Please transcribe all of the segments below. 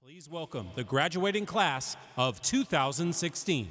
Please welcome the graduating class of 2016.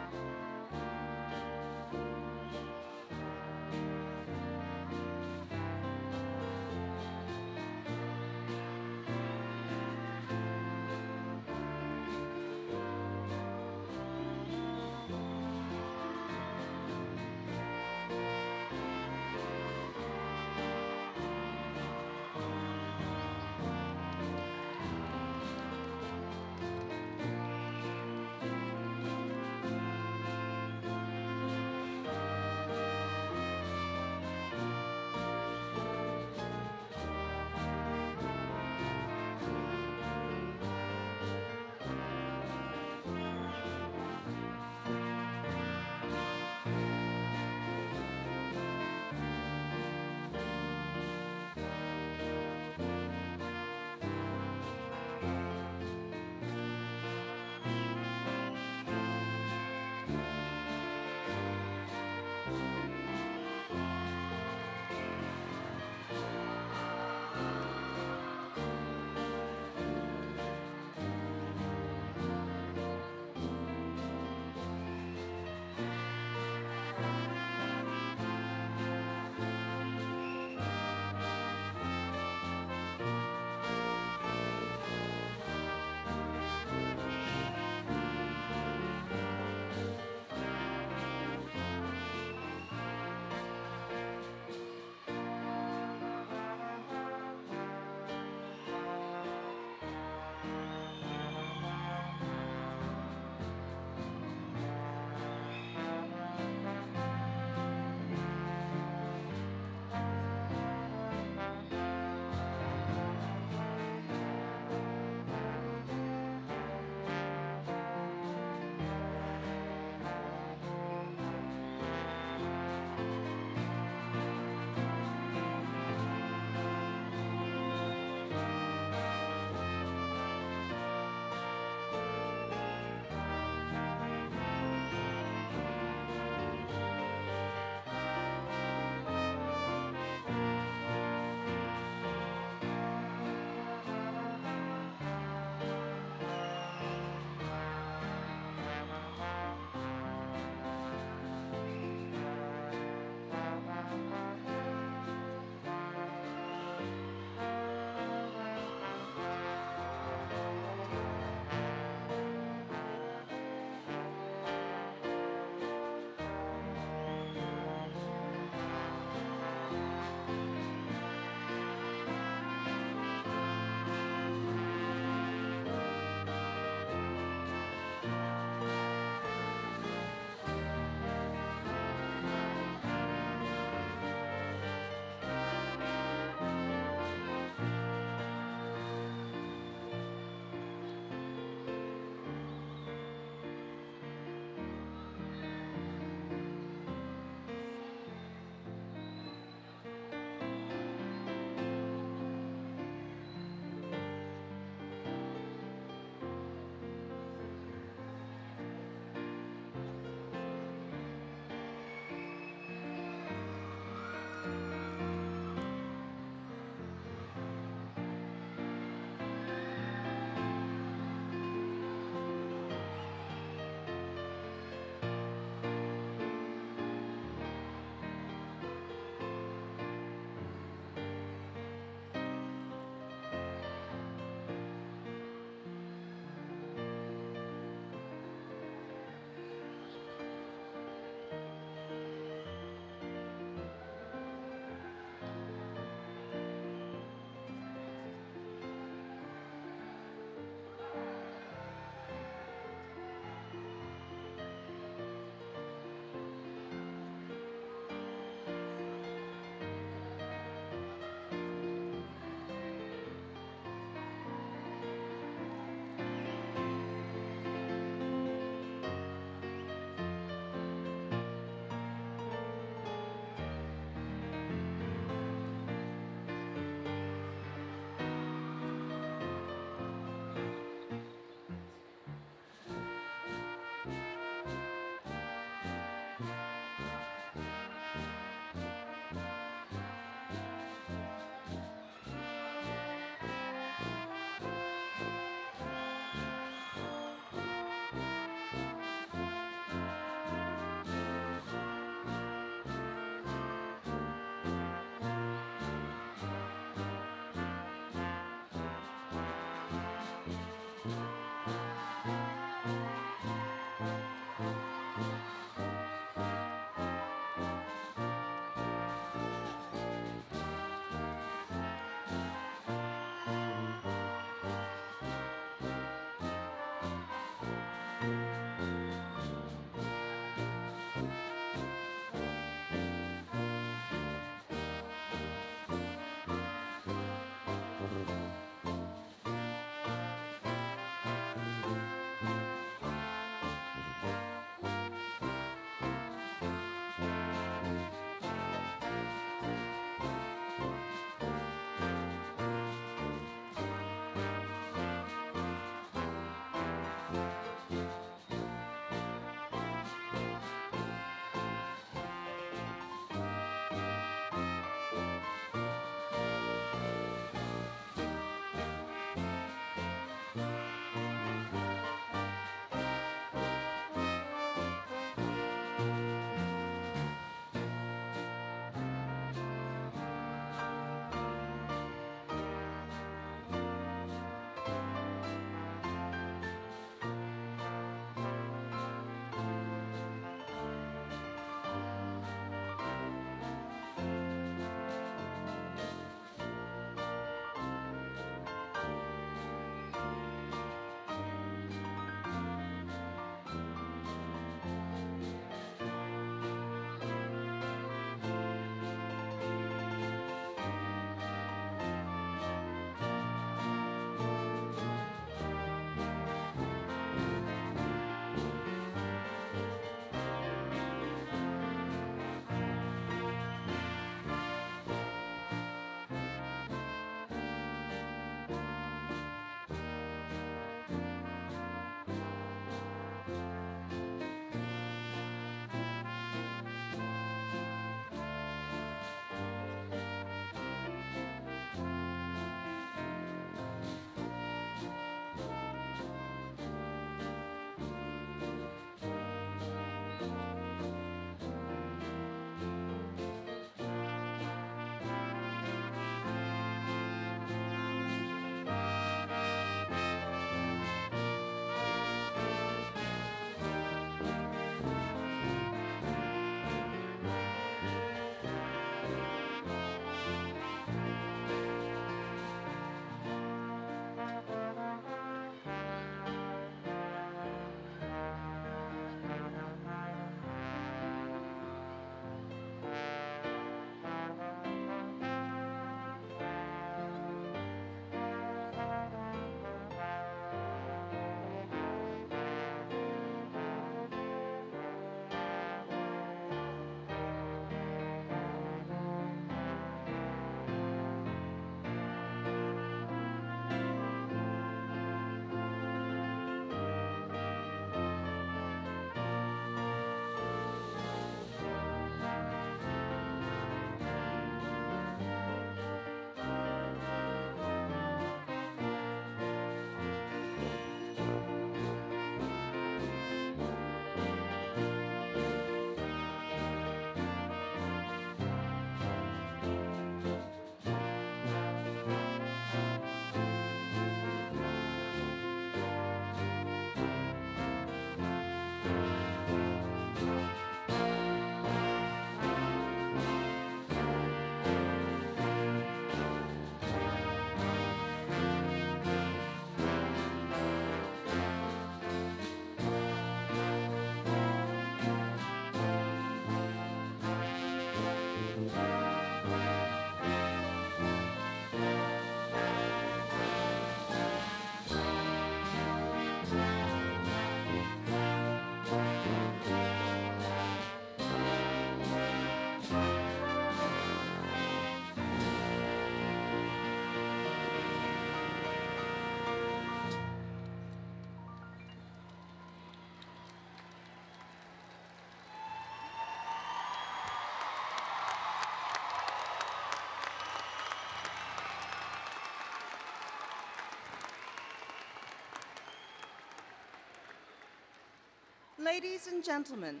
Ladies and gentlemen,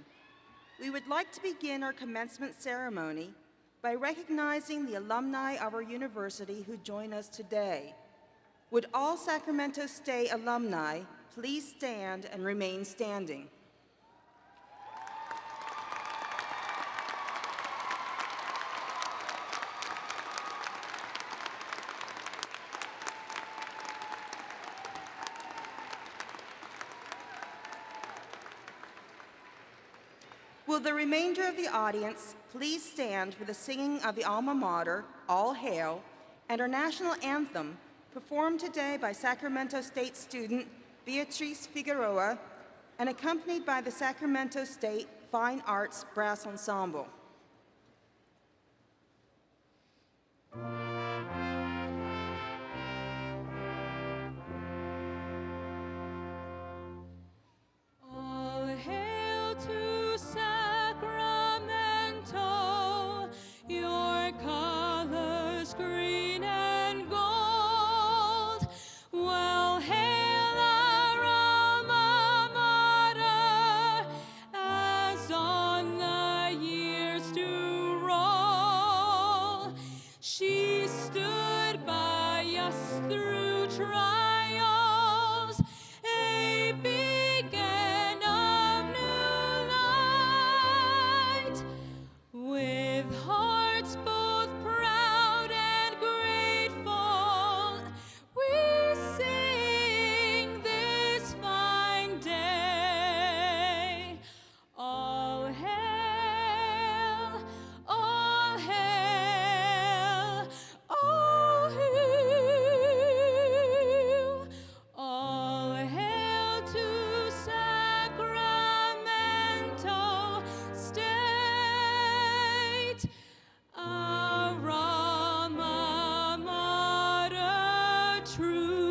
we would like to begin our commencement ceremony by recognizing the alumni of our university who join us today. Would all Sacramento State alumni please stand and remain standing. Will the remainder of the audience please stand for the singing of the alma mater, All Hail, and our national anthem, performed today by Sacramento State student Beatriz Figueroa and accompanied by the Sacramento State Fine Arts Brass Ensemble. All hail to Sacramento, your colors green and gold. Well, hail our alma mater, as on the years do roll. She stood by us through trials, a beacon of new light. With hearts both proud and grateful, we sing this fine day. All hail, all hail, all hail, all hail to Sacramento State, our alma mater true.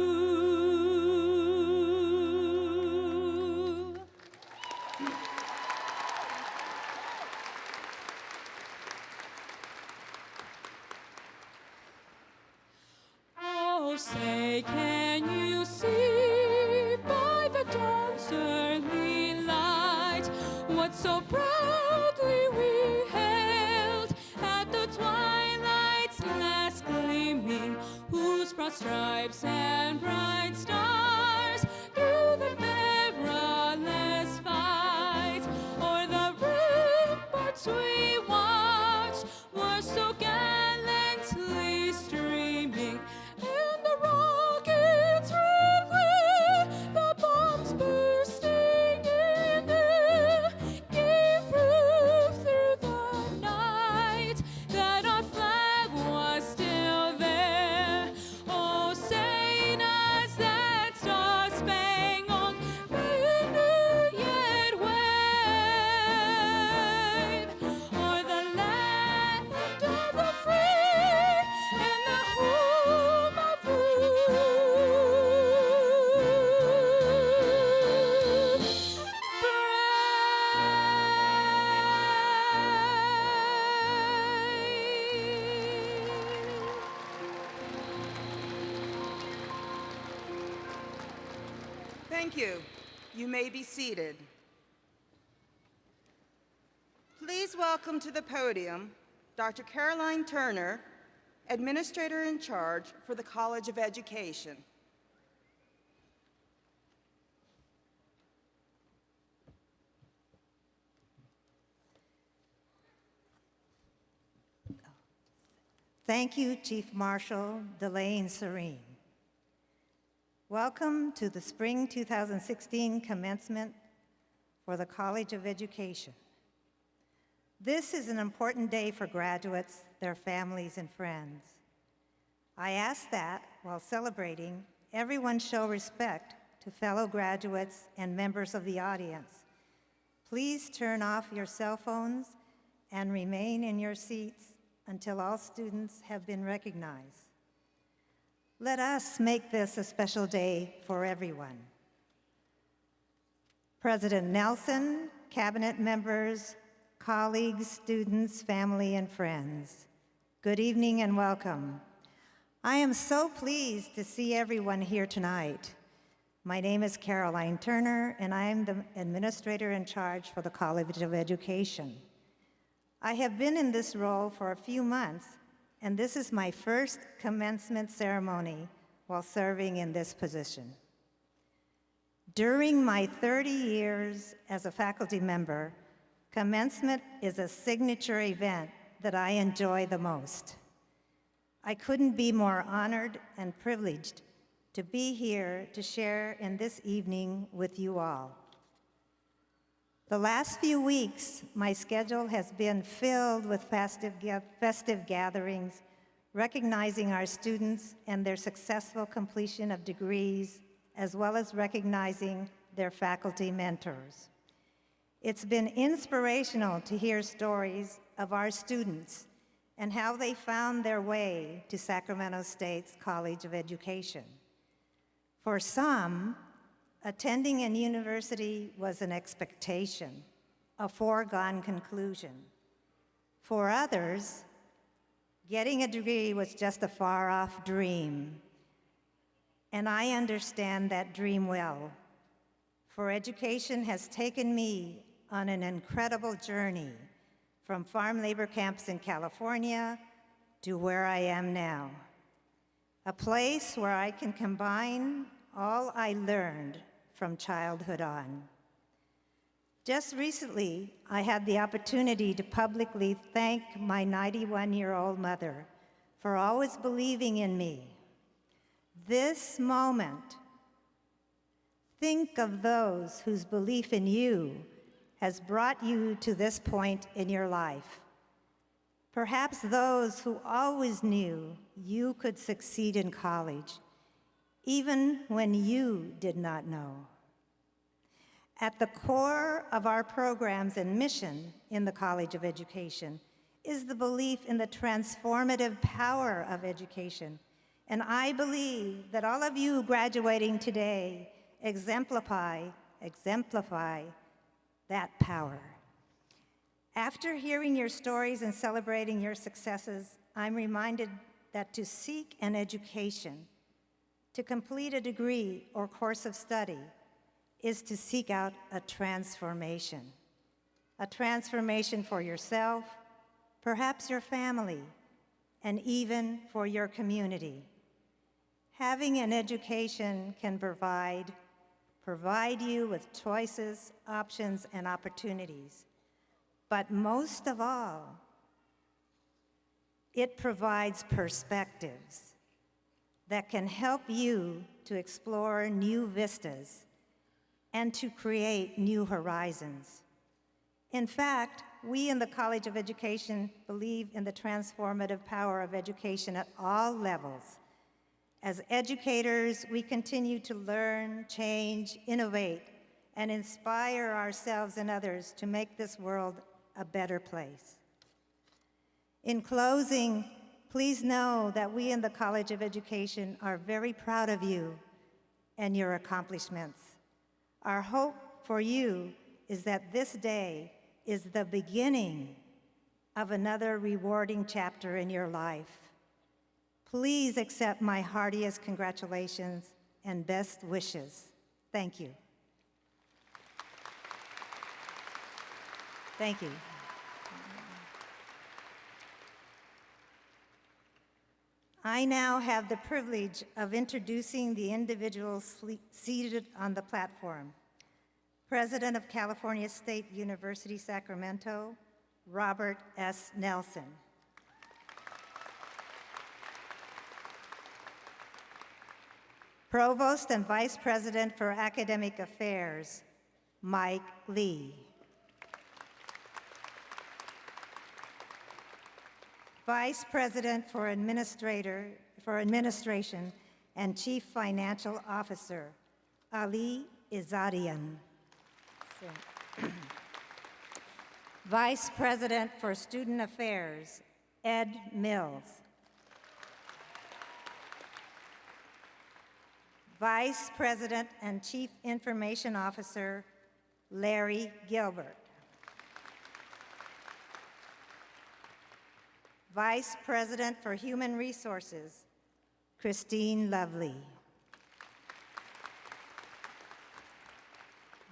Oh, say, can you see by the dawn's early light what so proudly we hailed at the twilight's last gleaming, whose broad stripes and bright stars through the perilous fight o'er the ramparts we watched were so gallantly streaming, and the rockets' red glare, the bombs bursting in air, gave proof through the night that our flag was still there. Oh, say does that star-spangled banner yet wave o'er the land of the free and the home of Thank you. You may be seated. Please welcome to the podium Dr. Caroline Turner, Administrator in Charge for the College of Education. Thank you, Chief Marshal Delane Serene. Welcome to the Spring 2016 Commencement for the College of Education. This is an important day for graduates, their families, and friends. I ask that, while celebrating, everyone show respect to fellow graduates and members of the audience. Please turn off your cell phones and remain in your seats until all students have been recognized. Let us make this a special day for everyone. President Nelson, cabinet members, colleagues, students, family, and friends, good evening and welcome. I am so pleased to see everyone here tonight. My name is Caroline Turner, and I am the administrator in charge for the College of Education. I have been in this role for a few months, and this is my first commencement ceremony while serving in this position. During my 30 years as a faculty member, Commencement is a signature event that I enjoy the most. I couldn't be more honored and privileged to be here to share in this evening with you all. The last few weeks, my schedule has been filled with festive gatherings, recognizing our students and their successful completion of degrees, as well as recognizing their faculty mentors. It's been inspirational to hear stories of our students and how they found their way to Sacramento State's College of Education. For some, attending a university was an expectation, a foregone conclusion. For others, getting a degree was just a far-off dream. And I understand that dream well, for education has taken me on an incredible journey from farm labor camps in California to where I am now, a place where I can combine all I learned from childhood on. Just recently, I had the opportunity to publicly thank my 91-year-old mother for always believing in me. This moment, think of those whose belief in you has brought you to this point in your life. Perhaps those who always knew you could succeed in college, even when you did not know. At the core of our programs and mission in the College of Education is the belief in the transformative power of education. And I believe that all of you graduating today exemplify that power. After hearing your stories and celebrating your successes, I'm reminded that to seek an education, to complete a degree or course of study, is to seek out a transformation for yourself, perhaps your family, and even for your community. Having an education can provide you with choices, options, and opportunities. But most of all, it provides perspectives that can help you to explore new vistas and to create new horizons. In fact, we in the College of Education believe in the transformative power of education at all levels. As educators, we continue to learn, change, innovate, and inspire ourselves and others to make this world a better place. In closing, please know that we in the College of Education are very proud of you and your accomplishments. Our hope for you is that this day is the beginning of another rewarding chapter in your life. Please accept my heartiest congratulations and best wishes. Thank you. Thank you. I now have the privilege of introducing the individuals seated on the platform. President of California State University, Sacramento, Robert S. Nelson. Provost and Vice President for Academic Affairs, Mike Lee. Vice President for Administration and Chief Financial Officer, Ali Izadian. Vice President for Student Affairs, Ed Mills. Vice President and Chief Information Officer, Larry Gilbert. Vice President for Human Resources, Christine Lovely.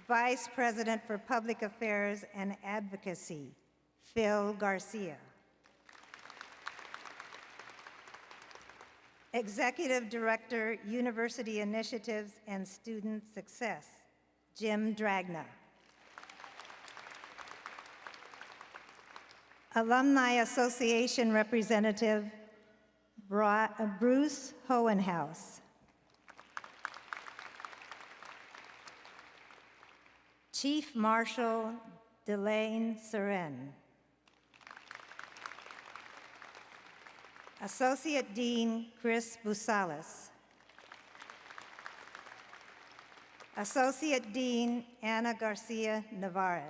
Vice President for Public Affairs and Advocacy, Phil Garcia. Executive Director, University Initiatives and Student Success, Jim Dragna. Alumni Association Representative Bruce Hohenhaus. Chief Marshal Delane Seren. Associate Dean Chris Busalis. Associate Dean Ana Garcia Navarez.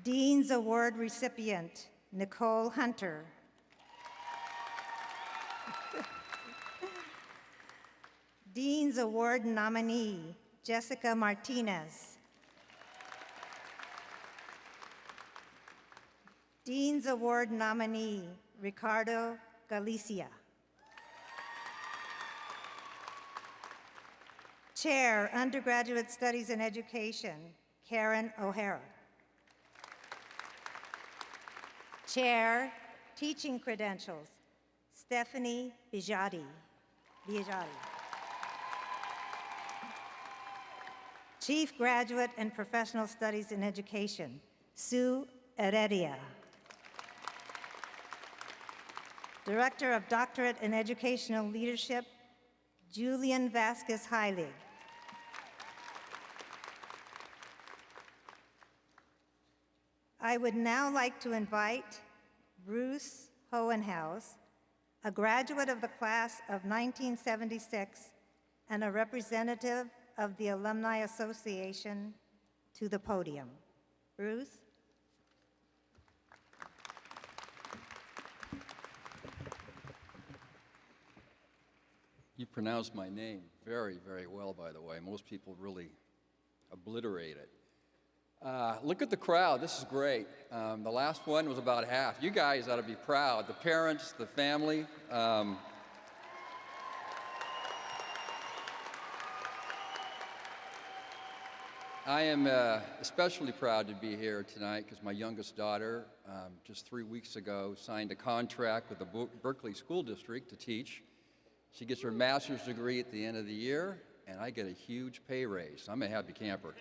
Dean's Award recipient Nicole Hunter. Dean's Award nominee Jessica Martinez. Dean's Award nominee Ricardo Galicia. Chair, Undergraduate Studies in Education, Karen O'Hara. Chair, Teaching Credentials, Stephanie Bijadi. Chief Graduate and Professional Studies in Education, Sue Heredia. Director of Doctorate in Educational Leadership, Julian Vasquez Heilig. I would now like to invite Bruce Hohenhaus, a graduate of the class of 1976 and a representative of the Alumni Association, to the podium. Bruce? You pronounced my name very, very well, by the way. Most people really obliterate it. Look at the crowd. This is great. The last one was about half. You guys ought to be proud. The parents, the family. I am especially proud to be here tonight because my youngest daughter, just 3 weeks ago, signed a contract with the Berkeley School District to teach. She gets her master's degree at the end of the year, and I get a huge pay raise. I'm a happy camper.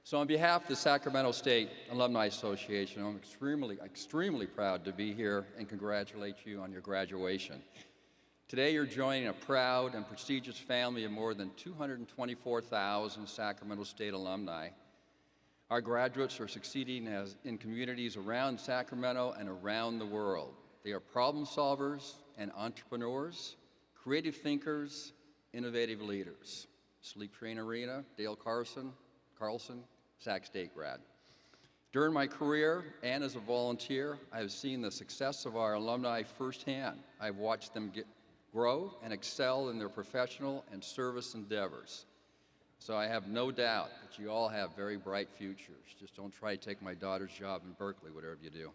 So on behalf of the Sacramento State Alumni Association, I'm extremely proud to be here and congratulate you on your graduation. Today you're joining a proud and prestigious family of more than 224,000 Sacramento State alumni. Our graduates are succeeding in communities around Sacramento and around the world. They are problem solvers and entrepreneurs, creative thinkers, innovative leaders. Sleep Train Arena, Dale Carlson, Sac State grad. During my career and as a volunteer, I have seen the success of our alumni firsthand. I've watched them grow and excel in their professional and service endeavors. So I have no doubt that you all have very bright futures. Just don't try to take my daughter's job in Berkeley, whatever you do.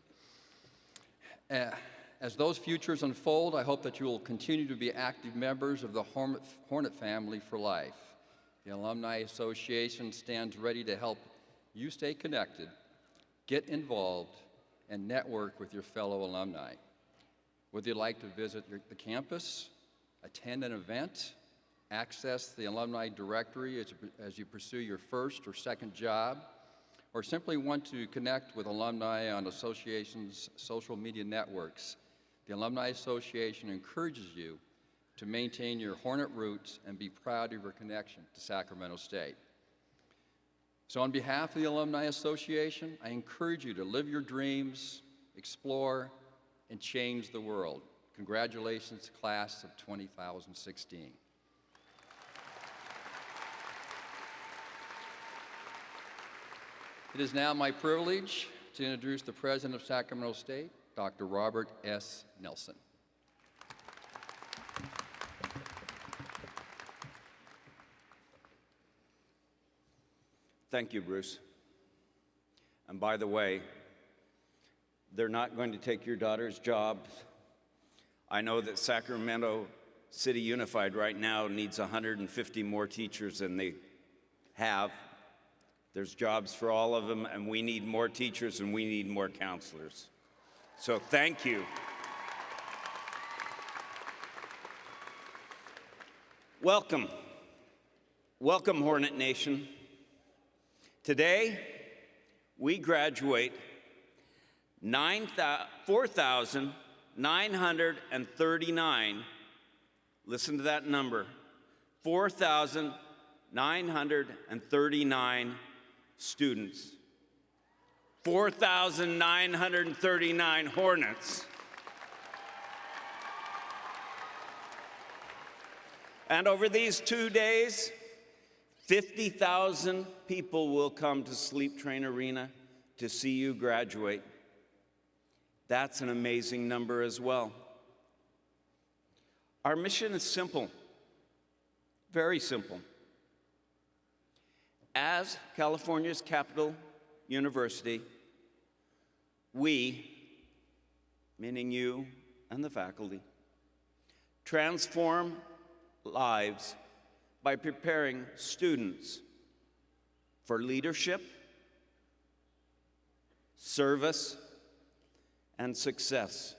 As those futures unfold, I hope that you will continue to be active members of the Hornet family for life. The Alumni Association stands ready to help you stay connected, get involved, and network with your fellow alumni. Would you like to visit the campus, attend an event, access the alumni directory as you pursue your first or second job, or simply want to connect with alumni on association's social media networks? The Alumni Association encourages you to maintain your Hornet roots and be proud of your connection to Sacramento State. So on behalf of the Alumni Association, I encourage you to live your dreams, explore, and change the world. Congratulations, class of 2016. It is now my privilege to introduce the President of Sacramento State, Dr. Robert S. Nelson. Thank you, Bruce. And by the way, they're not going to take your daughter's job. I know that Sacramento City Unified right now needs 150 more teachers than they have. There's jobs for all of them, and we need more teachers and we need more counselors. So thank you. Welcome. Welcome, Hornet Nation. Today, we graduate 4,939, listen to that number, 4,939 students. 4,939 Hornets. And over these 2 days, 50,000 people will come to Sleep Train Arena to see you graduate. That's an amazing number as well. Our mission is simple, very simple. As California's capital university, we, meaning you and the faculty, transform lives by preparing students for leadership, service, and success.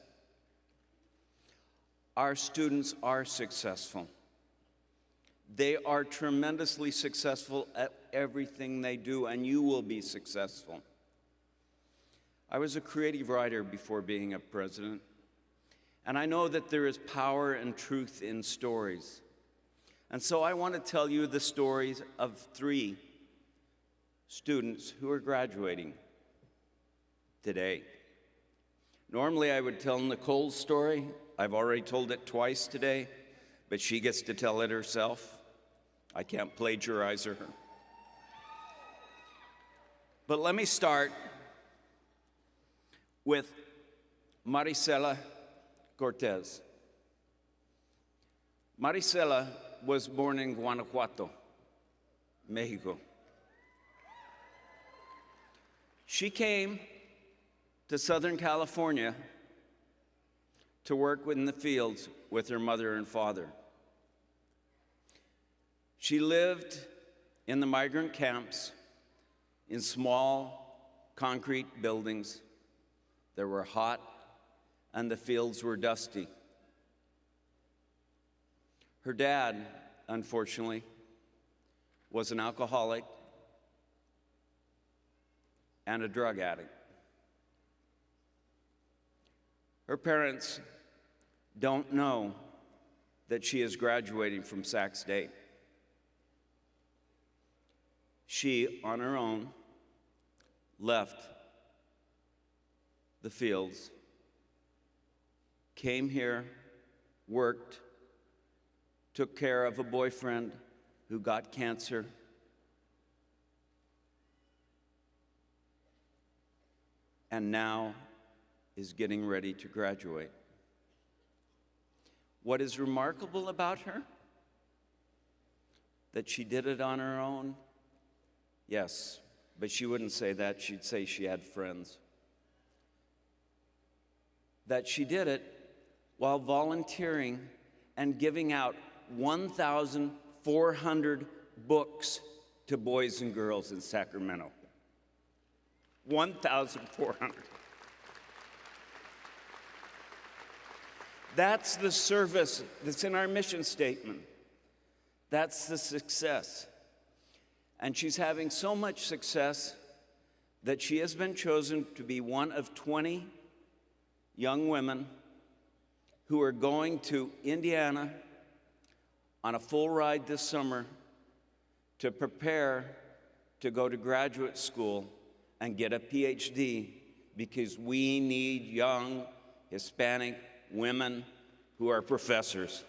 Our students are successful. They are tremendously successful at everything they do, and you will be successful. I was a creative writer before being a president, and I know that there is power and truth in stories. And so I want to tell you the stories of 3 students who are graduating today. Normally I would tell Nicole's story. I've already told it twice today, but she gets to tell it herself. I can't plagiarize her. But let me start with Marisela Cortez. Marisela was born in Guanajuato, Mexico. She came to Southern California to work in the fields with her mother and father. She lived in the migrant camps in small concrete buildings that were hot and the fields were dusty. Her dad, unfortunately, was an alcoholic and a drug addict. Her parents don't know that she is graduating from Sac State. She, on her own, left the fields, came here, worked, took care of a boyfriend who got cancer, and now is getting ready to graduate. What is remarkable about her? That she did it on her own? Yes, but she wouldn't say that. She'd say she had friends. That she did it while volunteering and giving out 1,400 books to boys and girls in Sacramento. 1,400. That's the service that's in our mission statement. That's the success. And she's having so much success that she has been chosen to be one of 20 young women who are going to Indiana on a full ride this summer to prepare to go to graduate school and get a PhD, because we need young Hispanic women who are professors.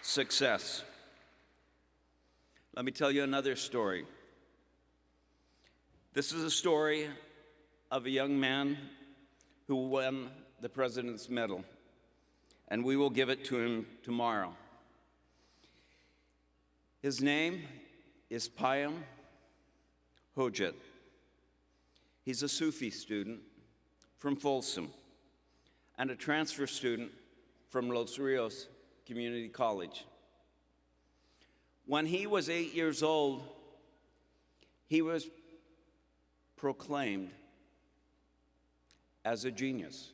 Success. Let me tell you another story. This is a story of a young man who won the President's Medal, and we will give it to him tomorrow. His name is Payam Hojat. He's a Sufi student from Folsom and a transfer student from Los Rios Community College. When he was 8 years old, he was proclaimed as a genius.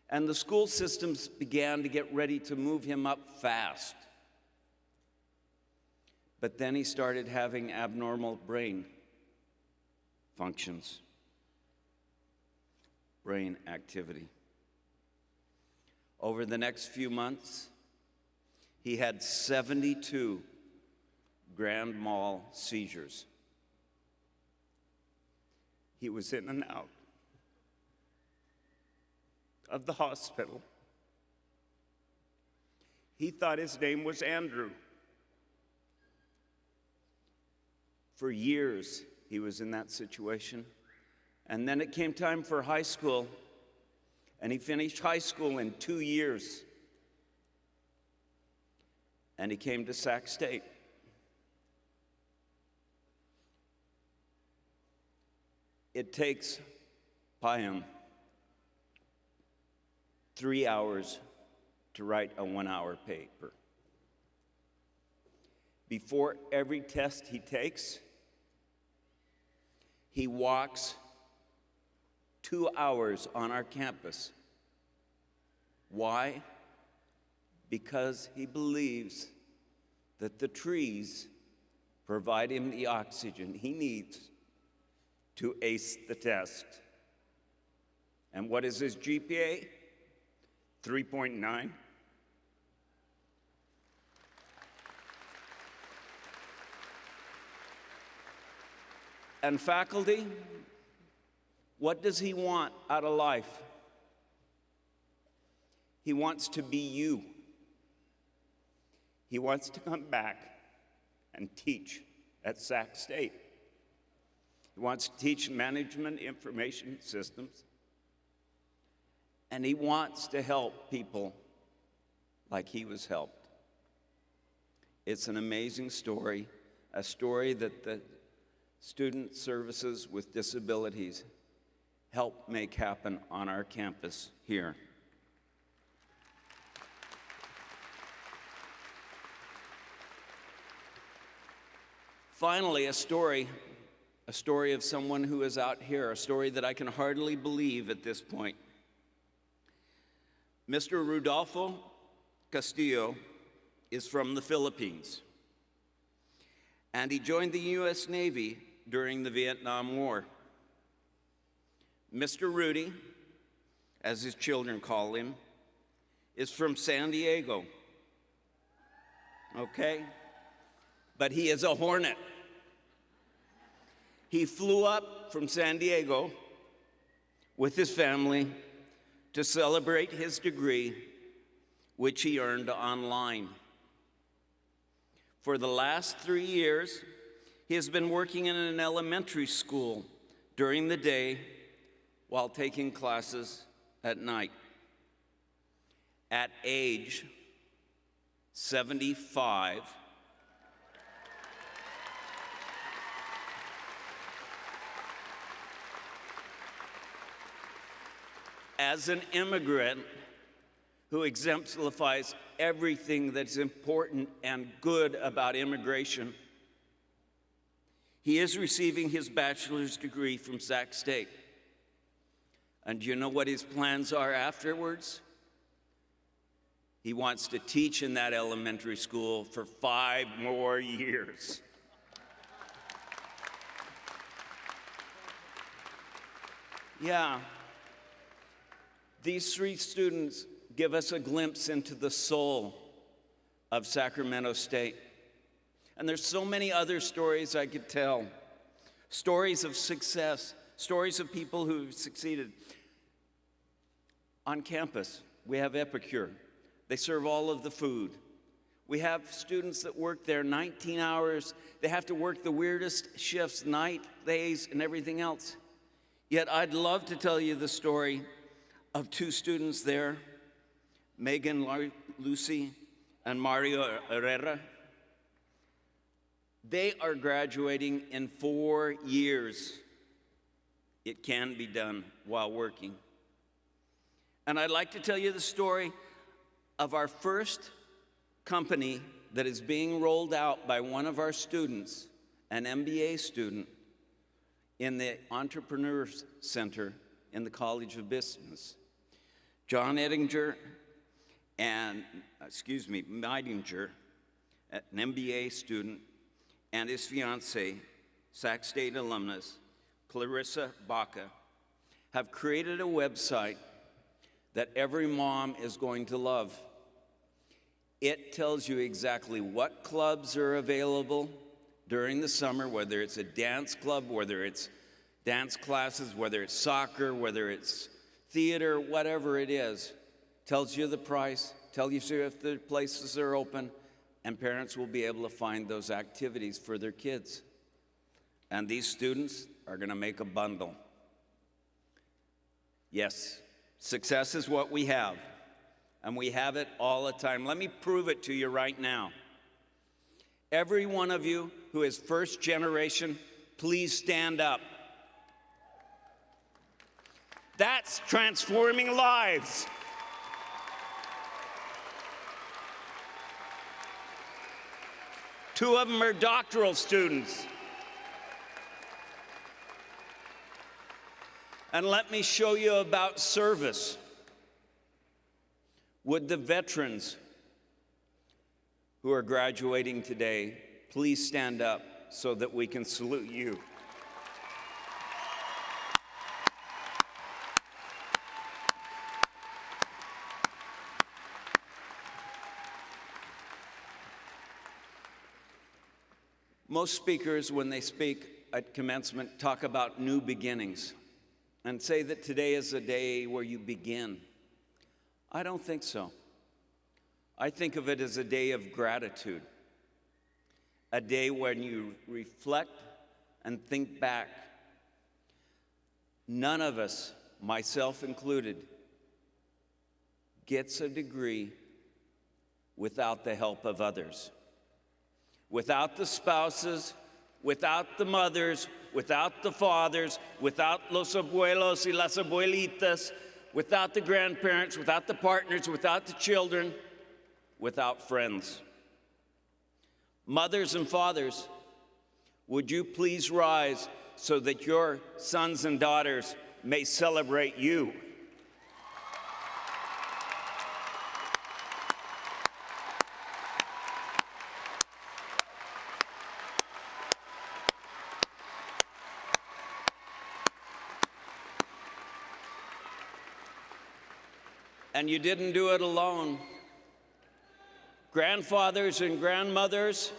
And the school systems began to get ready to move him up fast. But then he started having abnormal brain functions, brain activity. Over the next few months, he had 72 grand mal seizures. He was in and out of the hospital. He thought his name was Andrew. For years, he was in that situation. And then it came time for high school, and he finished high school in 2 years. And he came to Sac State. It takes Payam 3 hours to write a 1-hour paper. Before every test he takes, he walks 2 hours on our campus. Why? Because he believes that the trees provide him the oxygen he needs to ace the test. And what is his GPA? 3.9. And faculty, what does he want out of life? He wants to be you. He wants to come back and teach at Sac State. He wants to teach management information systems. And he wants to help people like he was helped. It's an amazing story, a story that the Student Services with Disabilities help make happen on our campus here. Finally, a story of someone who is out here, a story that I can hardly believe at this point. Mr. Rudolfo Castillo is from the Philippines, and he joined the U.S. Navy during the Vietnam War. Mr. Rudy, as his children call him, is from San Diego, okay? But he is a hornet. He flew up from San Diego with his family to celebrate his degree, which he earned online. For the last 3 years, he has been working in an elementary school during the day while taking classes at night. At age 75, as an immigrant who exemplifies everything that's important and good about immigration, he is receiving his bachelor's degree from Sac State. And do you know what his plans are afterwards? He wants to teach in that elementary school for 5 more years. Yeah. These 3 students give us a glimpse into the soul of Sacramento State. And there's so many other stories I could tell. Stories of success, stories of people who've succeeded. On campus, we have Epicure. They serve all of the food. We have students that work there 19 hours. They have to work the weirdest shifts, night, days, and everything else. Yet I'd love to tell you the story of 2 students there, Megan Lucy and Mario Herrera. They are graduating in 4 years. It can be done while working. And I'd like to tell you the story of our first company that is being rolled out by one of our students, an MBA student, in the Entrepreneurs Center in the College of Business. John Meidinger, an MBA student, and his fiancée, Sac State alumnus, Clarissa Baca, have created a website that every mom is going to love. It tells you exactly what clubs are available during the summer, whether it's a dance club, whether it's dance classes, whether it's soccer, whether it's theater, whatever it is. Tells you the price, tells you if the places are open, and parents will be able to find those activities for their kids. And these students are going to make a bundle. Yes, success is what we have, and we have it all the time. Let me prove it to you right now. Every one of you who is first generation, please stand up. That's transforming lives. Two of them are doctoral students. And let me show you about service. Would the veterans who are graduating today please stand up so that we can salute you? Most speakers, when they speak at commencement, talk about new beginnings and say that today is a day where you begin. I don't think so. I think of it as a day of gratitude, a day when you reflect and think back. None of us, myself included, gets a degree without the help of others. Without the spouses, without the mothers, without the fathers, without los abuelos y las abuelitas, without the grandparents, without the partners, without the children, without friends. Mothers and fathers, would you please rise so that your sons and daughters may celebrate you? And you didn't do it alone. Grandfathers and grandmothers,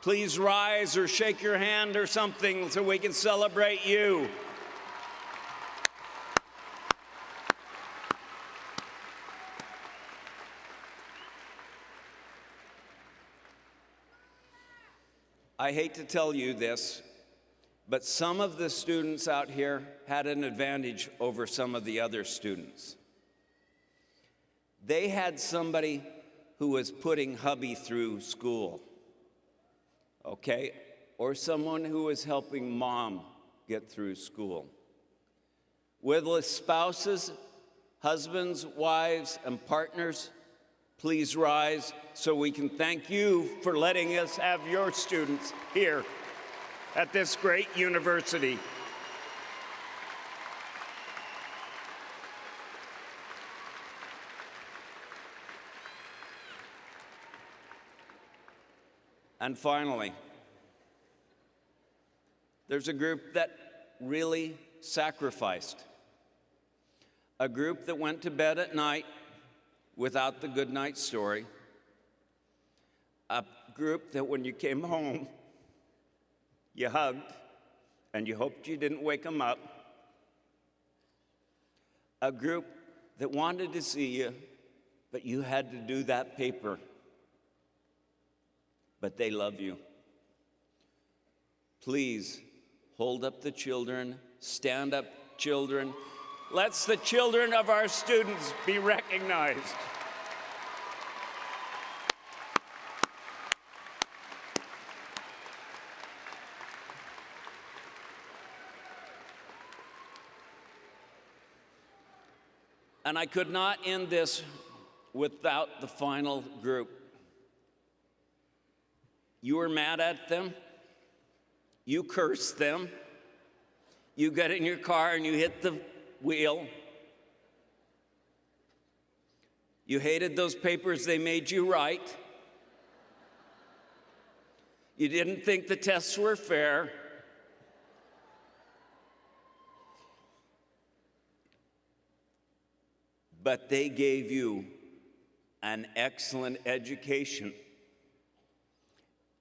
please rise or shake your hand or something so we can celebrate you. I hate to tell you this, but some of the students out here had an advantage over some of the other students. They had somebody who was putting hubby through school, okay? Or someone who was helping mom get through school. With the spouses, husbands, wives, and partners, please rise so we can thank you for letting us have your students here at this great university. And finally, there's a group that really sacrificed. A group that went to bed at night without the good night story. A group that when you came home, you hugged and you hoped you didn't wake them up. A group that wanted to see you, but you had to do that paper. But they love you. Please hold up the children, stand up, children. Let the children of our students be recognized. And I could not end this without the final group. You were mad at them. You cursed them. You got in your car and you hit the wheel. You hated those papers they made you write. You didn't think the tests were fair. But they gave you an excellent education.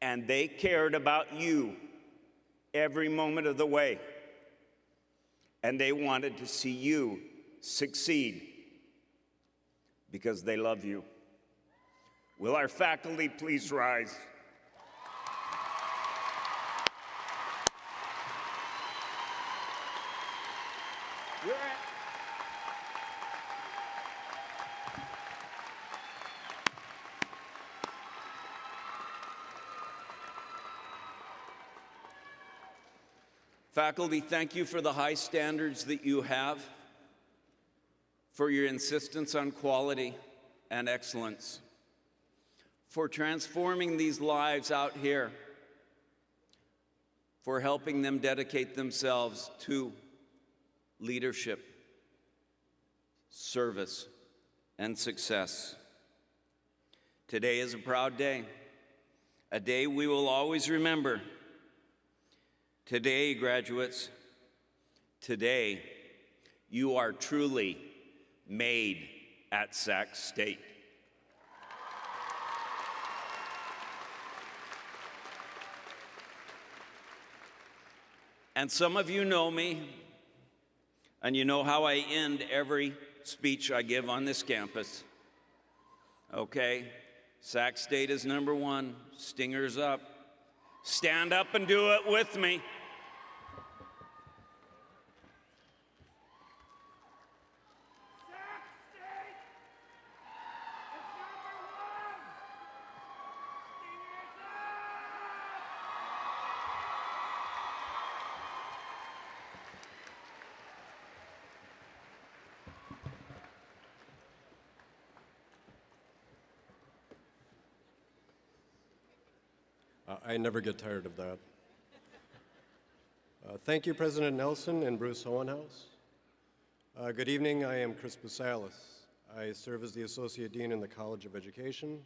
And they cared about you every moment of the way. And they wanted to see you succeed because they love you. Will our faculty please rise? Faculty, thank you for the high standards that you have, for your insistence on quality and excellence, for transforming these lives out here, for helping them dedicate themselves to leadership, service, and success. Today is a proud day, a day we will always remember. Today, graduates, today, you are truly made at Sac State. And some of you know me, and you know how I end every speech I give on this campus. Okay, Sac State is number one, Stingers up. Stand up and do it with me. I never get tired of that. Thank you, President Nelson and Bruce Hohenhaus. Good evening, I am Chris Busalis. I serve as the Associate Dean in the College of Education,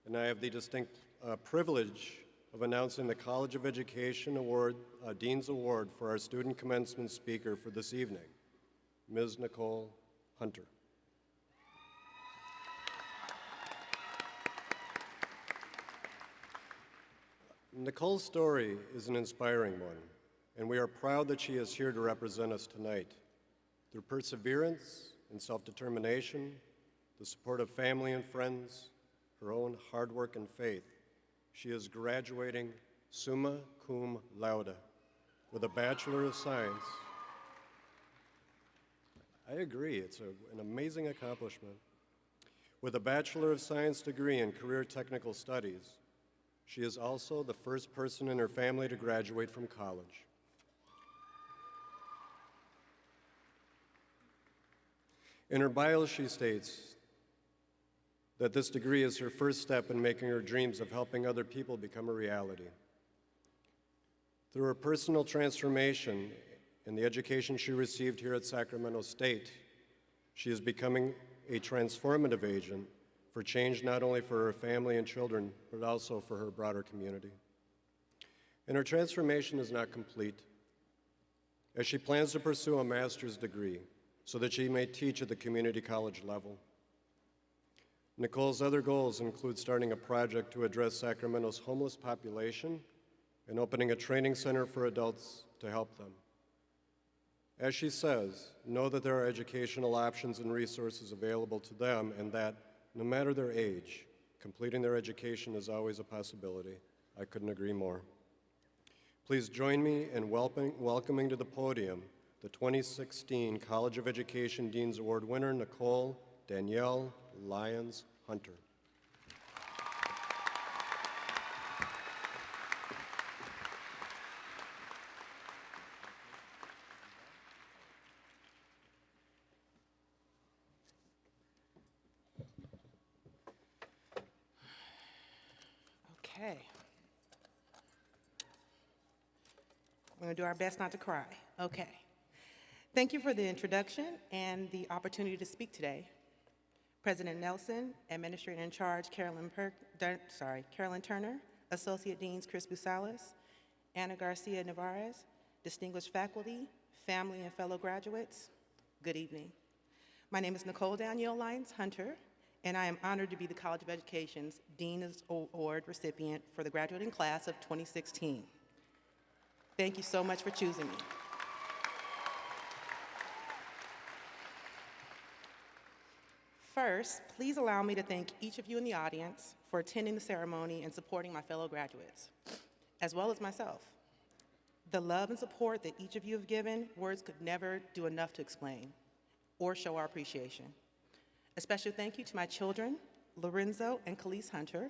and I have the distinct privilege of announcing the College of Education Award, Dean's Award for our student commencement speaker for this evening, Ms. Nicole Hunter. Nicole's story is an inspiring one, and we are proud that she is here to represent us tonight. Through perseverance and self-determination, the support of family and friends, her own hard work and faith, she is graduating summa cum laude with a Bachelor of Science. I agree, it's an amazing accomplishment. With a Bachelor of Science degree in Career Technical Studies, she is also the first person in her family to graduate from college. In her bio, she states that this degree is her first step in making her dreams of helping other people become a reality. Through her personal transformation and the education she received here at Sacramento State, she is becoming a transformative agent for change not only for her family and children, but also for her broader community. And her transformation is not complete, as she plans to pursue a master's degree so that she may teach at the community college level. Nicole's other goals include starting a project to address Sacramento's homeless population and opening a training center for adults to help them. As she says, know that there are educational options and resources available to them, and that no matter their age, completing their education is always a possibility. I couldn't agree more. Please join me in welcoming to the podium the 2016 College of Education Dean's Award winner, Nicole Danielle Lyons Hunter. Okay. We're going to do our best not to cry. Okay. Thank you for the introduction and the opportunity to speak today. President Nelson, Administrator in Charge Carolyn Turner, Associate Deans Chris Busalis, Anna Garcia Navarez, distinguished faculty, family, and fellow graduates, good evening. My name is Nicole Danielle Lyons Hunter, and I am honored to be the College of Education's Dean's Award recipient for the graduating class of 2016. Thank you so much for choosing me. First, please allow me to thank each of you in the audience for attending the ceremony and supporting my fellow graduates, as well as myself. The love and support that each of you have given, words could never do enough to explain or show our appreciation. A special thank you to my children, Lorenzo and Khalees Hunter,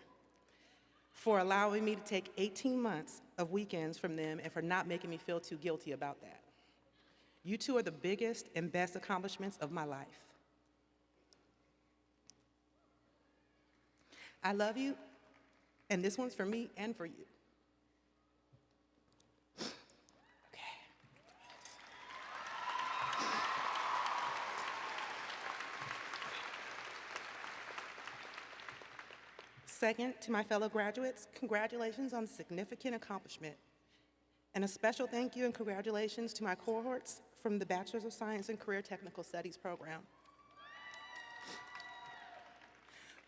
for allowing me to take 18 months of weekends from them and for not making me feel too guilty about that. You two are the biggest and best accomplishments of my life. I love you, and this one's for me and for you. Okay. Second, to my fellow graduates, congratulations on the significant accomplishment. And a special thank you and congratulations to my cohorts from the Bachelor's of Science in Career Technical Studies program.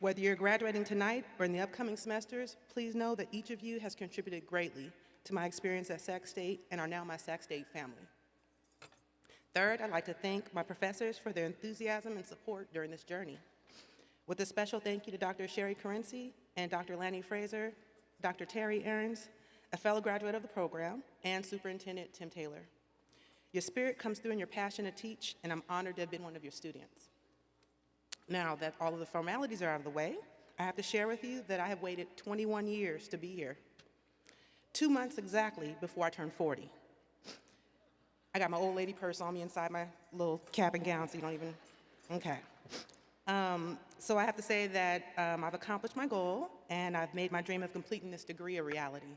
Whether you're graduating tonight or in the upcoming semesters, please know that each of you has contributed greatly to my experience at Sac State and are now my Sac State family. Third, I'd like to thank my professors for their enthusiasm and support during this journey. With a special thank you to Dr. Sherry Carency and Dr. Lanny Fraser, Dr. Terry Aarons, a fellow graduate of the program, and Superintendent Tim Taylor. Your spirit comes through in your passion to teach, and I'm honored to have been one of your students. Now that all of the formalities are out of the way, I have to share with you that I have waited 21 years to be here. 2 months exactly before I turned 40. I got my old lady purse on me inside my little cap and gown, so you don't even, okay. So I have to say that I've accomplished my goal, and I've made my dream of completing this degree a reality.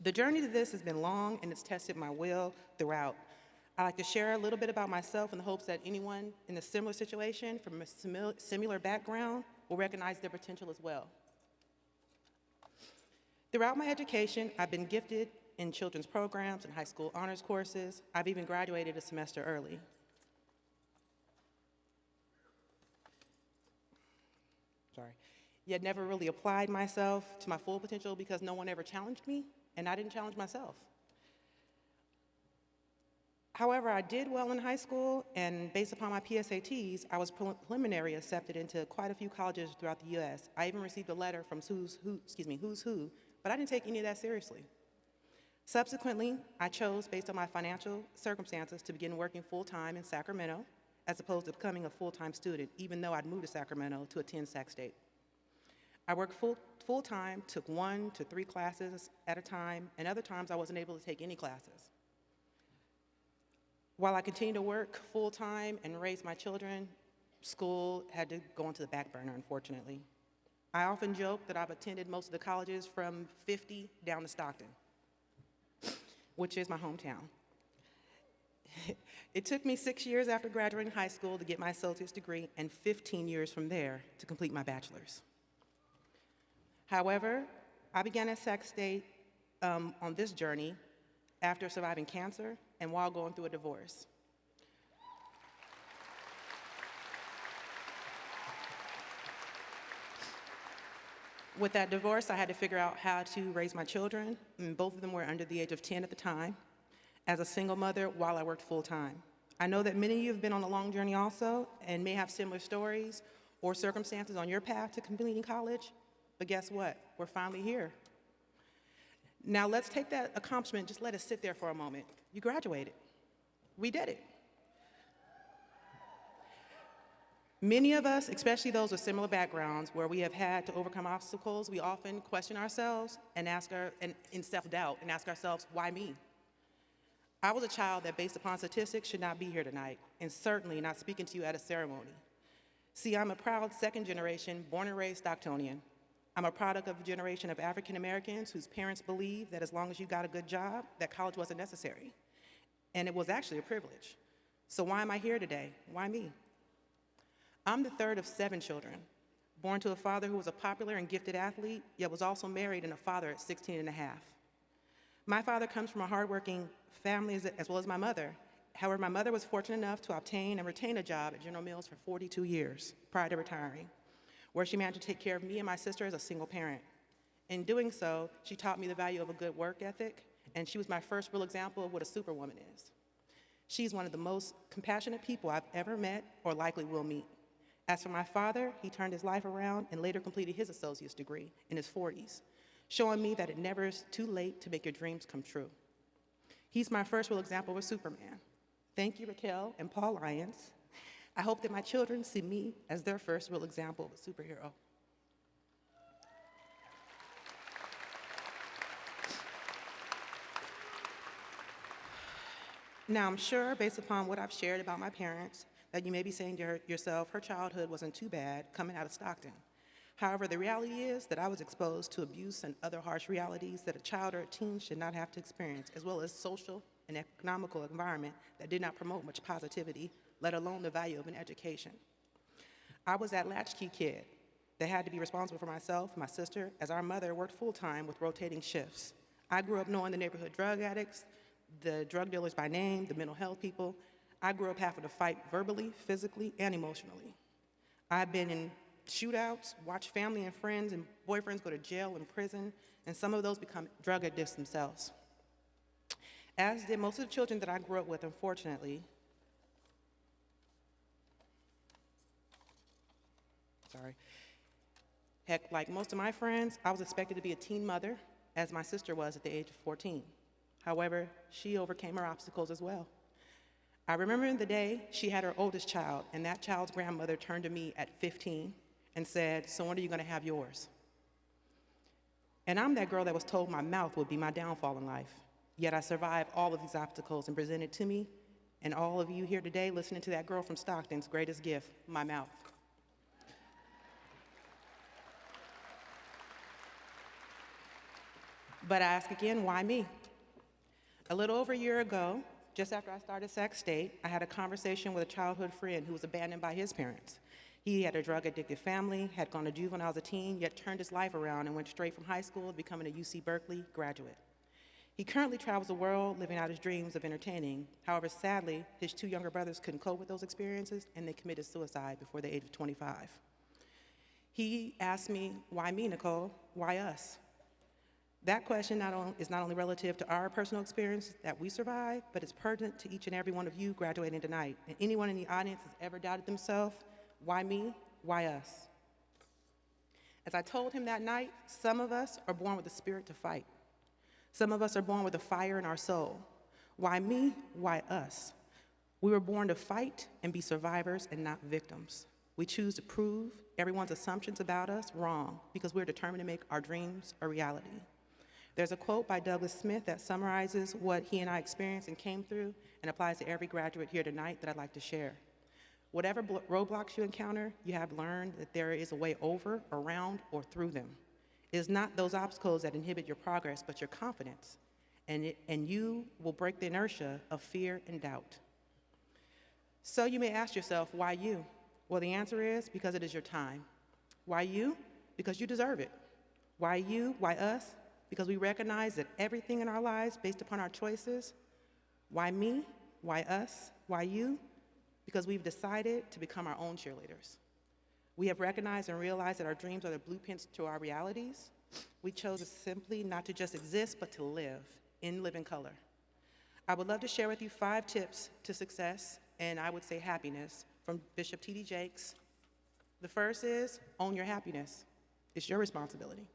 The journey to this has been long, and it's tested my will throughout. I'd like to share a little bit about myself in the hopes that anyone in a similar situation from a similar background will recognize their potential as well. Throughout my education, I've been gifted in children's programs and high school honors courses. I've even graduated a semester early. Yet never really applied myself to my full potential because no one ever challenged me, and I didn't challenge myself. However, I did well in high school, and based upon my PSATs, I was preliminary accepted into quite a few colleges throughout the U.S. I even received a letter from Who's Who, but I didn't take any of that seriously. Subsequently, I chose, based on my financial circumstances, to begin working full-time in Sacramento, as opposed to becoming a full-time student, even though I'd moved to Sacramento to attend Sac State. I worked full-time, took 1 to 3 classes at a time, and other times I wasn't able to take any classes. While I continued to work full-time and raise my children, school had to go onto the back burner, unfortunately. I often joke that I've attended most of the colleges from 50 down to Stockton, which is my hometown. It took me 6 years after graduating high school to get my associate's degree and 15 years from there to complete my bachelor's. However, I began at Sac State on this journey after surviving cancer and while going through a divorce. With that divorce, I had to figure out how to raise my children, and both of them were under the age of 10 at the time, as a single mother while I worked full-time. I know that many of you have been on a long journey also and may have similar stories or circumstances on your path to completing college, but guess what? We're finally here. Now let's take that accomplishment, just let it sit there for a moment. You graduated. We did it. Many of us, especially those with similar backgrounds where we have had to overcome obstacles, we often question ourselves and in self-doubt and ask ourselves, why me? I was a child that, based upon statistics, should not be here tonight, and certainly not speaking to you at a ceremony. See, I'm a proud second generation, born and raised Stocktonian. I'm a product of a generation of African Americans whose parents believed that as long as you got a good job, that college wasn't necessary. and it was actually a privilege. So why am I here today? Why me? I'm the third of 7 children, born to a father who was a popular and gifted athlete, yet was also married and a father at 16 and a half. My father comes from a hardworking family as well as my mother. However, my mother was fortunate enough to obtain and retain a job at General Mills for 42 years prior to retiring, where she managed to take care of me and my sister as a single parent. In doing so, she taught me the value of a good work ethic, and she was my first real example of what a superwoman is. She's one of the most compassionate people I've ever met or likely will meet. As for my father, he turned his life around and later completed his associate's degree in his 40s, showing me that it never is too late to make your dreams come true. He's my first real example of a Superman. Thank you, Raquel and Paul Lyons. I hope that my children see me as their first real example of a superhero. Now, I'm sure, based upon what I've shared about my parents, that you may be saying to yourself, her childhood wasn't too bad coming out of Stockton. However, the reality is that I was exposed to abuse and other harsh realities that a child or a teen should not have to experience, as well as social and economical environment that did not promote much positivity, let alone the value of an education. I was that latchkey kid that had to be responsible for myself and my sister, as our mother worked full-time with rotating shifts. I grew up knowing the neighborhood drug addicts, the drug dealers by name, the mental health people. I grew up having to fight verbally, physically, and emotionally. I've been in shootouts, watched family and friends and boyfriends go to jail and prison, and some of those become drug addicts themselves. As did most of the children that I grew up with, unfortunately. Heck, like most of my friends, I was expected to be a teen mother, as my sister was at the age of 14. However, she overcame her obstacles as well. I remember the day she had her oldest child, and that child's grandmother turned to me at 15 and said, "So when are you going to have yours?" And I'm that girl that was told my mouth would be my downfall in life. Yet I survived all of these obstacles and presented to me, and all of you here today listening to that girl from Stockton's greatest gift, my mouth. But I ask again, why me? A little over a year ago, just after I started Sac State, I had a conversation with a childhood friend who was abandoned by his parents. He had a drug-addicted family, had gone to juvenile as a teen, yet turned his life around and went straight from high school to becoming a UC Berkeley graduate. He currently travels the world living out his dreams of entertaining. However, sadly, his 2 younger brothers couldn't cope with those experiences, and they committed suicide before the age of 25. He asked me, why me, Nicole? Why us? That question is not only relative to our personal experience that we survived, but it's pertinent to each and every one of you graduating tonight. And anyone in the audience has ever doubted themselves, why me, why us? As I told him that night, some of us are born with a spirit to fight. Some of us are born with a fire in our soul. Why me, why us? We were born to fight and be survivors and not victims. We choose to prove everyone's assumptions about us wrong because we're determined to make our dreams a reality. There's a quote by Douglas Smith that summarizes what he and I experienced and came through and applies to every graduate here tonight that I'd like to share. Whatever roadblocks you encounter, you have learned that there is a way over, around, or through them. It is not those obstacles that inhibit your progress, but your confidence, and you will break the inertia of fear and doubt. So you may ask yourself, why you? Well, the answer is because it is your time. Why you? Because you deserve it. Why you? Why us? Because we recognize that everything in our lives based upon our choices. Why me? Why us? Why you? Because we've decided to become our own cheerleaders. We have recognized and realized that our dreams are the blueprints to our realities. We chose simply not to just exist, but to live in living color. I would love to share with you 5 tips to success, and I would say happiness, from Bishop T.D. Jakes. The first is, own your happiness. It's your responsibility.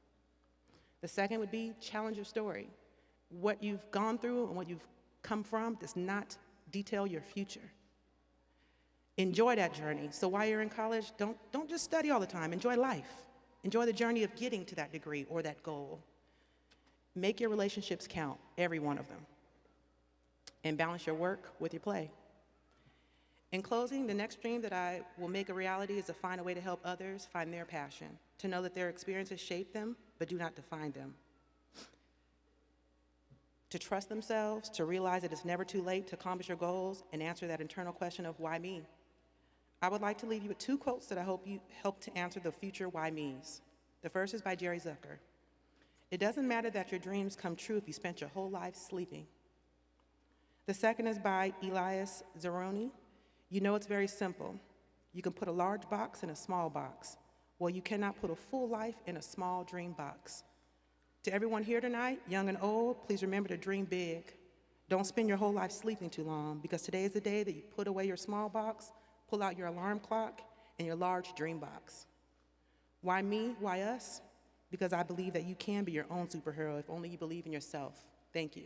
The second would be, challenge your story. What you've gone through and what you've come from does not detail your future. Enjoy that journey. So while you're in college, don't just study all the time. Enjoy life. Enjoy the journey of getting to that degree or that goal. Make your relationships count, every one of them. And balance your work with your play. In closing, the next dream that I will make a reality is to find a way to help others find their passion, to know that their experiences shape them, but do not define them. to trust themselves, to realize that it's never too late to accomplish your goals and answer that internal question of why me. I would like to leave you with 2 quotes that I hope you help to answer the future why me's. The first is by Jerry Zucker. It doesn't matter that your dreams come true if you spent your whole life sleeping. The second is by Elias Zeroni. You know it's very simple. You can put a large box in a small box. Well, you cannot put a full life in a small dream box. To everyone here tonight, young and old, please remember to dream big. Don't spend your whole life sleeping too long, because today is the day that you put away your small box, pull out your alarm clock, and your large dream box. Why me? Why us? Because I believe that you can be your own superhero if only you believe in yourself. Thank you.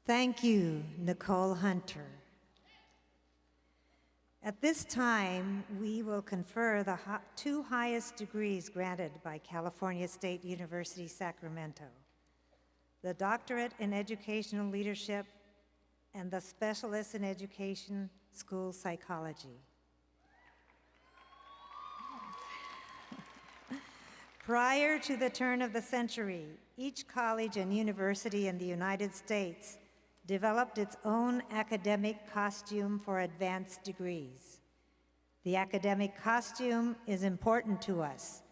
Thank you, Nicole Hunter. At this time, we will confer the 2 highest degrees granted by California State University, Sacramento, the Doctorate in Educational Leadership and the Specialist in Education School Psychology. Prior to the turn of the century, each college and university in the United States developed its own academic costume for advanced degrees. The academic costume is important to us,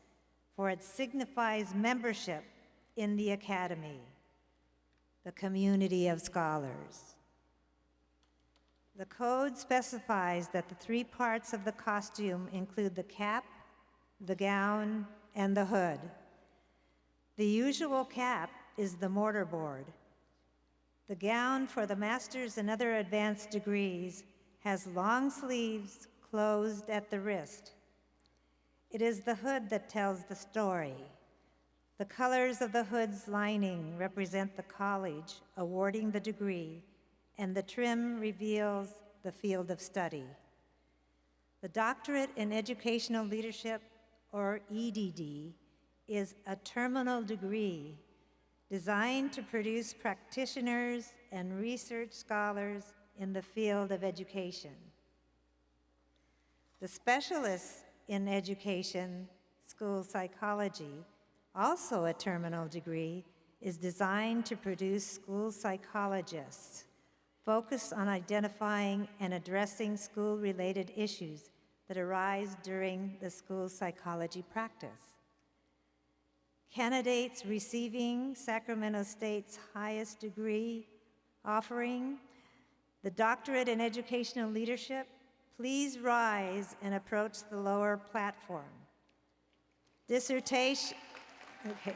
for it signifies membership in the academy, the community of scholars. The code specifies that the 3 parts of the costume include the cap, the gown, and the hood. The usual cap is the mortarboard. The gown for the master's and other advanced degrees has long sleeves closed at the wrist. It is the hood that tells the story. The colors of the hood's lining represent the college awarding the degree, and the trim reveals the field of study. The Doctorate in Educational Leadership, or EDD, is a terminal degree designed to produce practitioners and research scholars in the field of education. The Specialist in Education School Psychology, also a terminal degree, is designed to produce school psychologists focused on identifying and addressing school-related issues that arise during the school psychology practice. Candidates receiving Sacramento State's highest degree offering, the Doctorate in Educational Leadership, please rise and approach the lower platform. Dissertation, okay.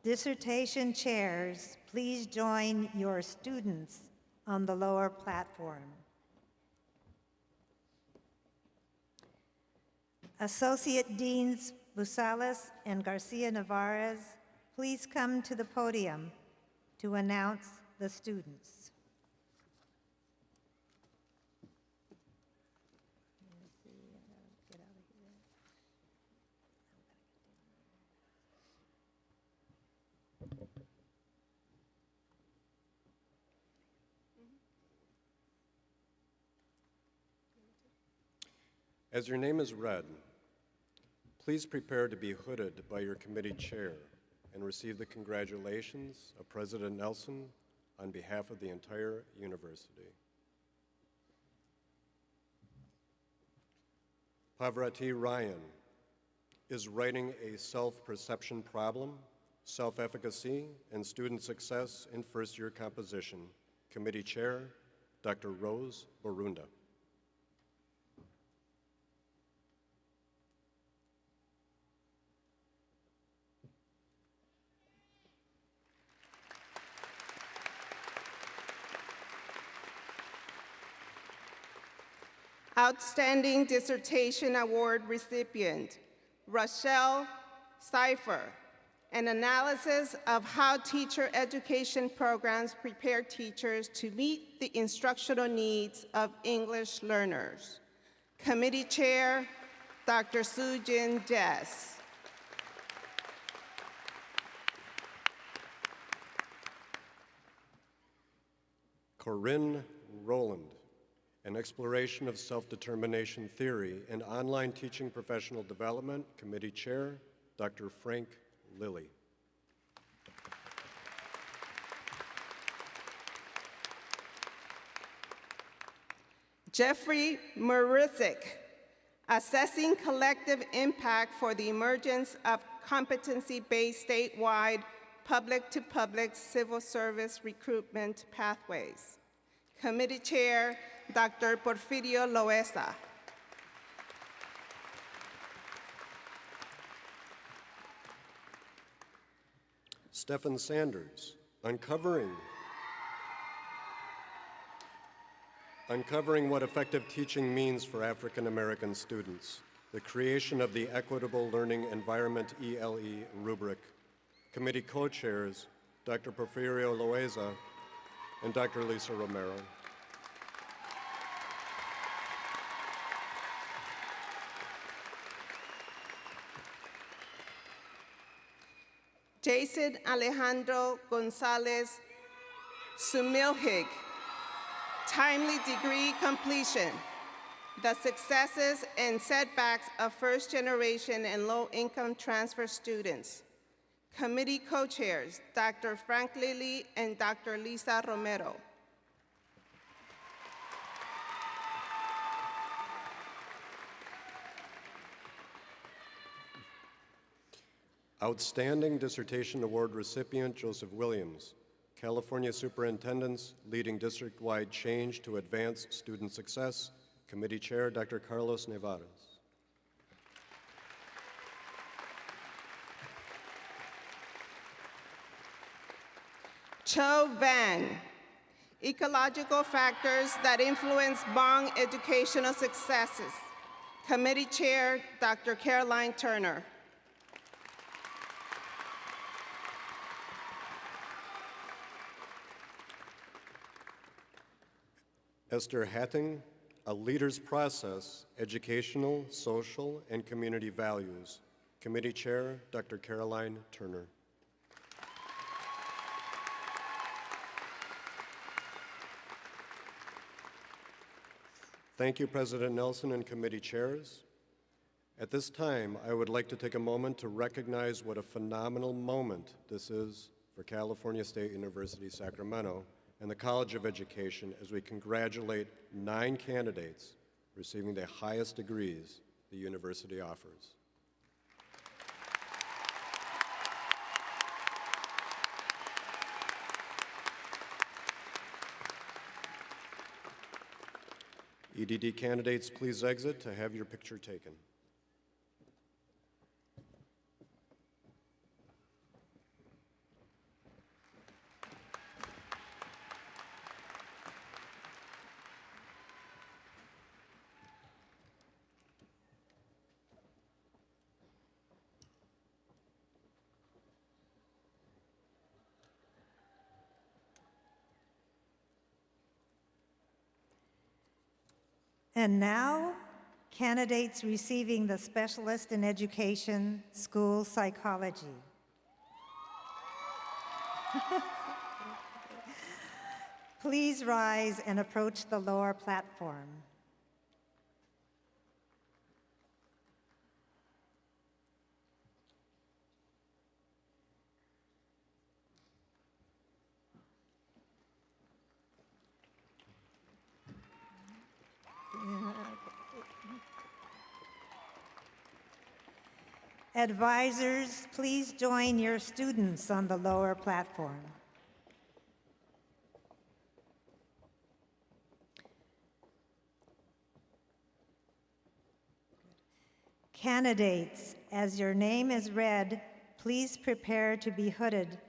Dissertation chairs, please join your students on the lower platform. Associate Deans Busales and Garcia Navarez, please come to the podium to announce the students. As your name is read, please prepare to be hooded by your committee chair and receive the congratulations of President Nelson on behalf of the entire university. Pavrati Ryan is writing a self-perception problem, self-efficacy, and student success in first-year composition. Committee Chair, Dr. Rose Borunda. Outstanding Dissertation Award recipient, Rochelle Cipher, an analysis of how teacher education programs prepare teachers to meet the instructional needs of English learners. Committee Chair, Dr. Sujin Jess. Corinne Rowland, an exploration of self-determination theory and online teaching professional development. Committee Chair, Dr. Frank Lilly. Jeffrey Marisik, assessing collective impact for the emergence of competency-based statewide public-to-public civil service recruitment pathways. Committee Chair, Dr. Porfirio Loesa. Stephen Sanders, uncovering what effective teaching means for African American students, the creation of the Equitable Learning Environment ELE rubric. Committee co-chairs, Dr. Porfirio Loaiza and Dr. Lisa Romero. Jason Alejandro Gonzalez Sumilhig, timely degree completion, the successes and setbacks of first-generation and low-income transfer students. Committee co-chairs, Dr. Frank Lilly and Dr. Lisa Romero. Outstanding Dissertation Award recipient, Joseph Williams. California Superintendents leading district-wide change to advance student success. Committee Chair, Dr. Carlos Nevares. Cho Van, ecological factors that influence Hmong educational successes. Committee Chair, Dr. Caroline Turner. Esther Hatting, A Leader's Process, Educational, Social, and Community Values. Committee Chair, Dr. Caroline Turner. Thank you, President Nelson and committee chairs. At this time, I would like to take a moment to recognize what a phenomenal moment this is for California State University, Sacramento, and the College of Education as we congratulate 9 candidates receiving the highest degrees the university offers. EDD candidates, please exit to have your picture taken. And now, candidates receiving the Specialist in Education School Psychology. Please rise and approach the lower platform. Advisors, please join your students on the lower platform. Candidates, as your name is read, please prepare to be hooded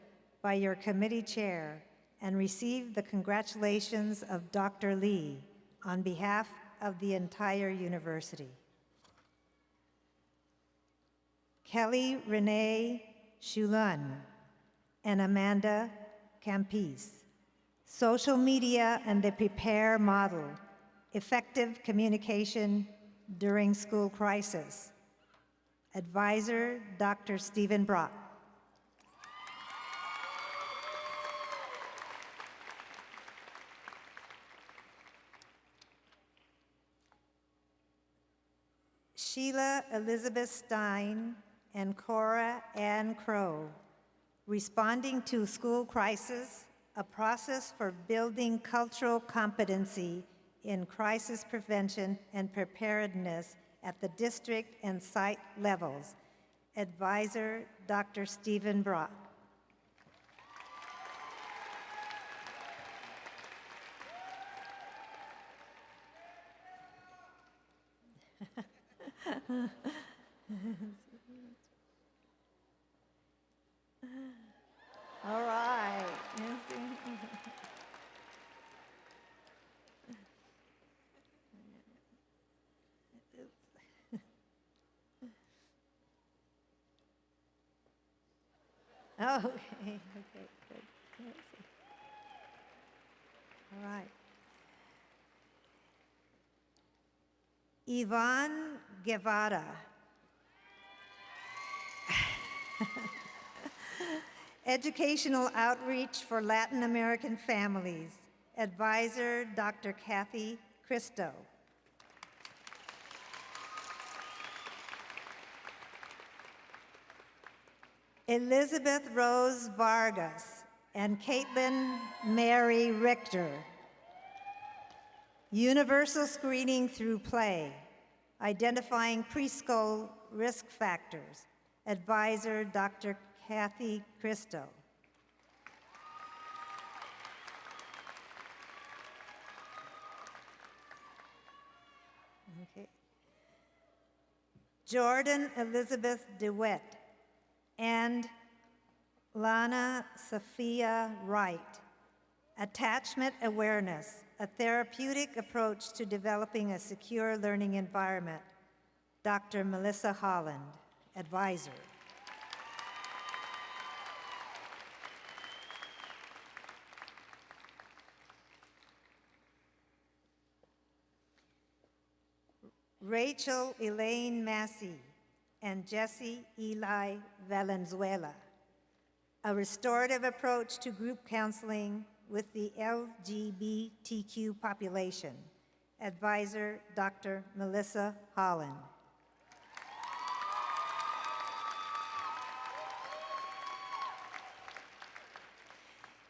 by your committee chair and receive the congratulations of Dr. Lee on behalf of the entire university. Kelly Renee Shulun, and Amanda Campis. Social media and the Prepare model, effective communication during school crisis. Advisor, Dr. Stephen Brock. Sheila Elizabeth Stein and Cora Ann Crow, Responding to School Crisis, a process for building cultural competency in crisis prevention and preparedness at the district and site levels. Advisor, Dr. Stephen Brock. All right. Oh, okay, okay, good. Let's see. All right. Yvonne Guevara. Educational Outreach for Latin American Families. Advisor, Dr. Kathy Cristo. Elizabeth Rose Vargas and Caitlin Mary Richter. Universal Screening Through Play, Identifying Preschool Risk Factors. Advisor, Dr. Kathy Cristo. Okay. Jordan Elizabeth DeWitt and Lana Sophia Wright. Attachment Awareness, a therapeutic approach to developing a secure learning environment. Dr. Melissa Holland, advisor. Rachel Elaine Massey and Jesse Eli Valenzuela. A restorative approach to group counseling with the LGBTQ population. Advisor, Dr. Melissa Holland.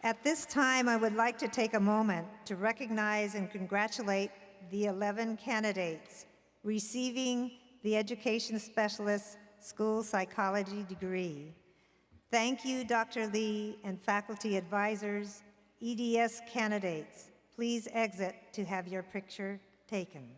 At this time, I would like to take a moment to recognize and congratulate the 11 candidates receiving the Education Specialist School Psychology degree. Thank you, Dr. Lee and faculty advisors. EDS candidates, please exit to have your picture taken.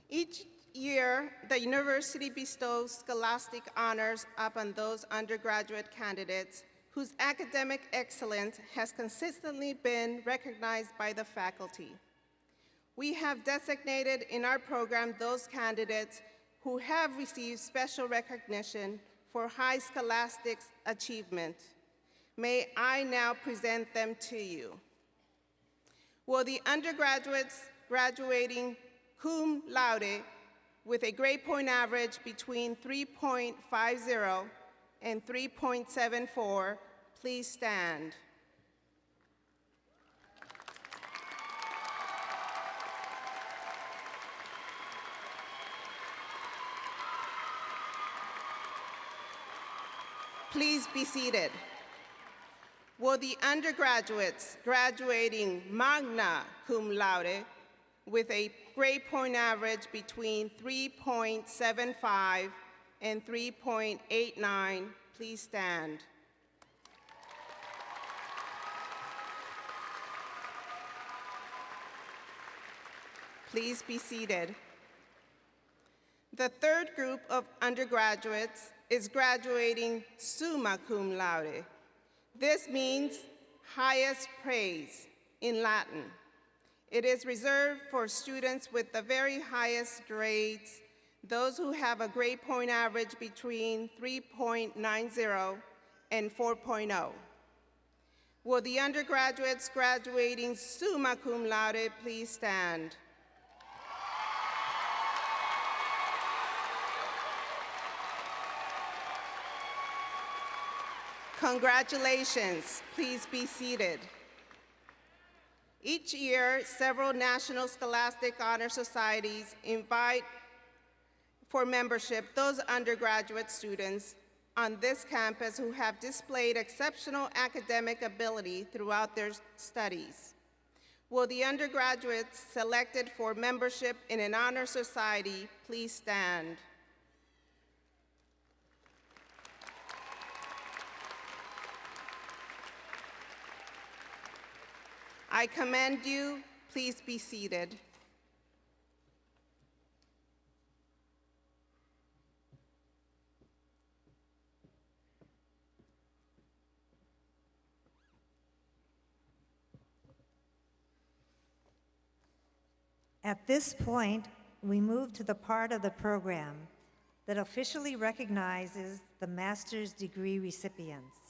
Each year, the university bestows scholastic honors upon those undergraduate candidates whose academic excellence has consistently been recognized by the faculty. We have designated in our program those candidates who have received special recognition for high scholastic achievement. May I now present them to you. Will the undergraduates graduating cum laude with a grade point average between 3.50 and 3.74, please stand. Please be seated. Will the undergraduates graduating magna cum laude with a grade point average between 3.75 and 3.89, please stand. Please be seated. The third group of undergraduates is graduating summa cum laude. This means highest praise in Latin. It is reserved for students with the very highest grades, those who have a grade point average between 3.90 and 4.0. Will the undergraduates graduating summa cum laude please stand? Congratulations. Please be seated. Each year, several National Scholastic Honor Societies invite for membership those undergraduate students on this campus who have displayed exceptional academic ability throughout their studies. Will the undergraduates selected for membership in an honor society please stand? I commend you. Please be seated. At this point, we move to the part of the program that officially recognizes the master's degree recipients.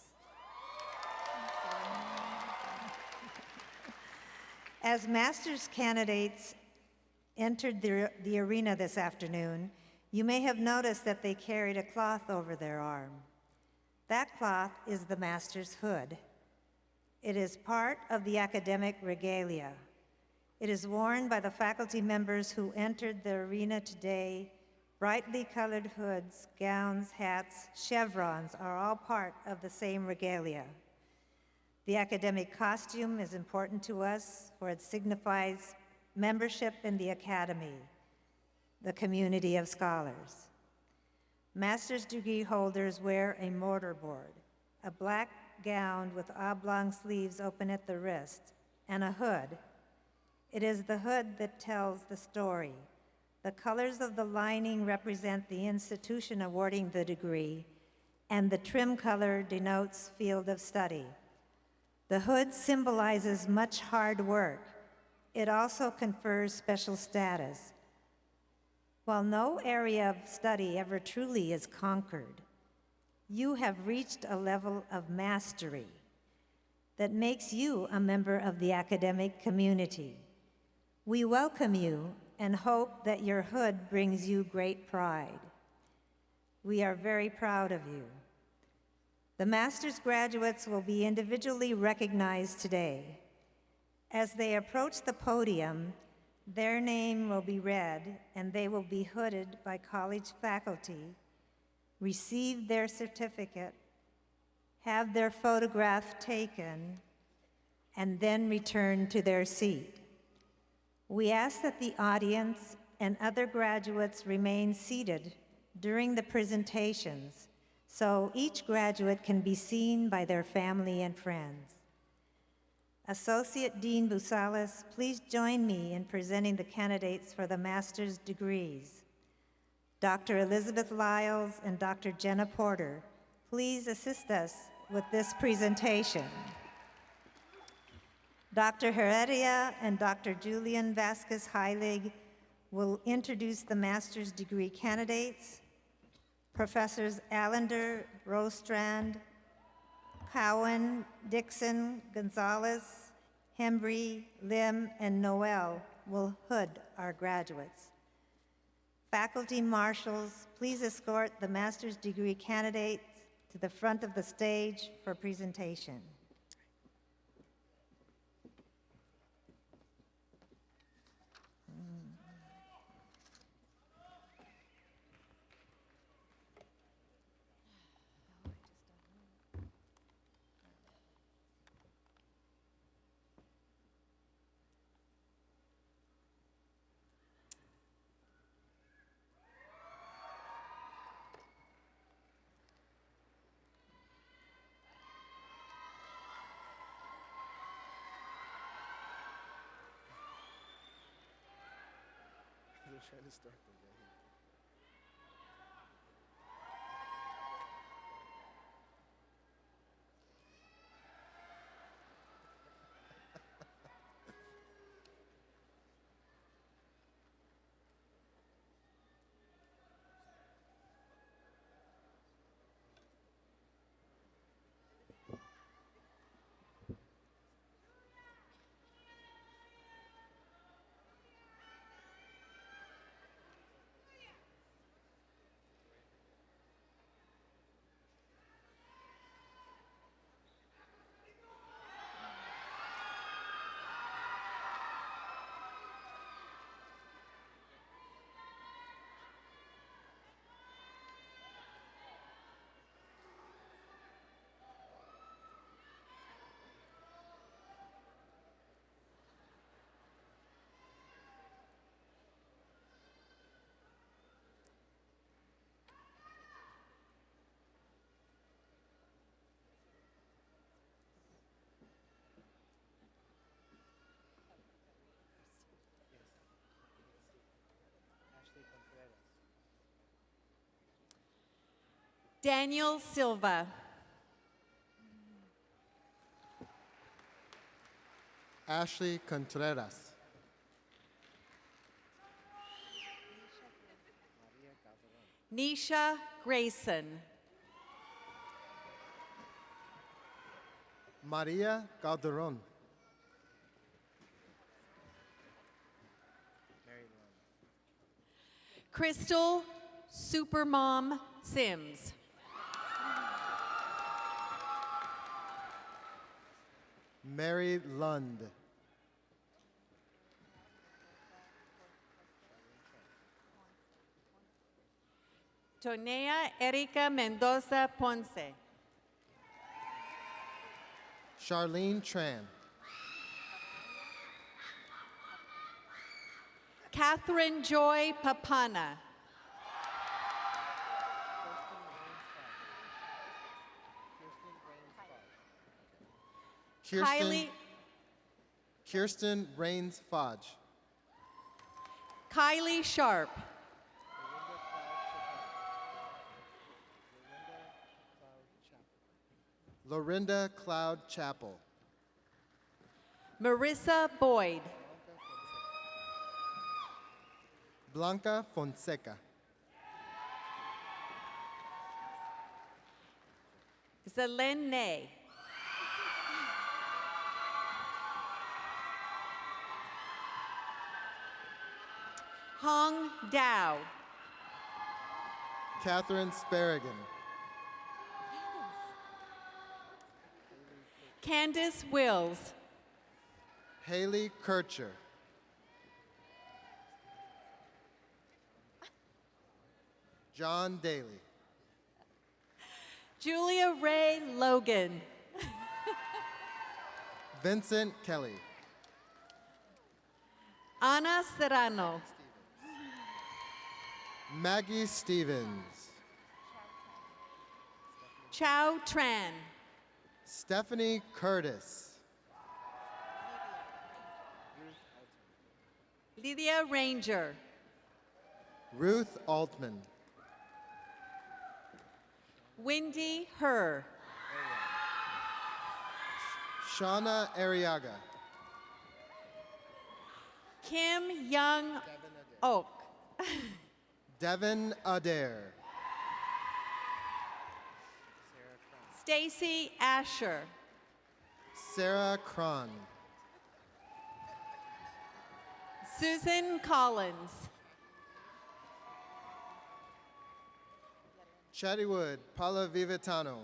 As master's candidates entered the arena this afternoon, you may have noticed that they carried a cloth over their arm. That cloth is the master's hood. It is part of the academic regalia. It is worn by the faculty members who entered the arena today. Brightly colored hoods, gowns, hats, chevrons are all part of the same regalia. The academic costume is important to us, for it signifies membership in the academy, the community of scholars. Master's degree holders wear a mortarboard, a black gown with oblong sleeves open at the wrist, and a hood. It is the hood that tells the story. The colors of the lining represent the institution awarding the degree, and the trim color denotes field of study. The hood symbolizes much hard work. It also confers special status. While no area of study ever truly is conquered, you have reached a level of mastery that makes you a member of the academic community. We welcome you and hope that your hood brings you great pride. We are very proud of you. The master's graduates will be individually recognized today. As they approach the podium, their name will be read and they will be hooded by college faculty, receive their certificate, have their photograph taken, and then return to their seat. We ask that the audience and other graduates remain seated during the presentations so each graduate can be seen by their family and friends. Associate Dean Busalis, please join me in presenting the candidates for the master's degrees. Dr. Elizabeth Lyles and Dr. Jenna Porter, please assist us with this presentation. Dr. Heredia and Dr. Julian Vasquez Heilig will introduce the master's degree candidates. Professors Allender, Rostrand, Cowan, Dixon, Gonzalez, Hembry, Lim, and Noel will hood our graduates. Faculty marshals, please escort the master's degree candidates to the front of the stage for presentation. Trying to start the day. Daniel Silva. Ashley Contreras. Nisha Grayson. Maria Calderon. Crystal Supermom Sims. Mary Lund. Tonea Erika Mendoza Ponce. Charlene Tran. Catherine Joy Papana. Kirsten Rains Fodge. Kylie Sharp. Lorinda Cloud Chapel. Marissa Boyd. Blanca Fonseca. Zelen Ney. Hong Dao. Catherine Sparagon. Candace Wills. Haley Kircher. John Daly. Julia Ray Logan. Vincent Kelly. Ana Serrano. Maggie Stevens. Chao Tran. Stephanie Curtis. Lydia Ranger. Ruth Altman. Wendy Herr. Shauna Arriaga. Kim Young Oak. Devin Adair. Stacy Asher. Sarah Cron. Susan Collins. Chattywood Paula Vivitano.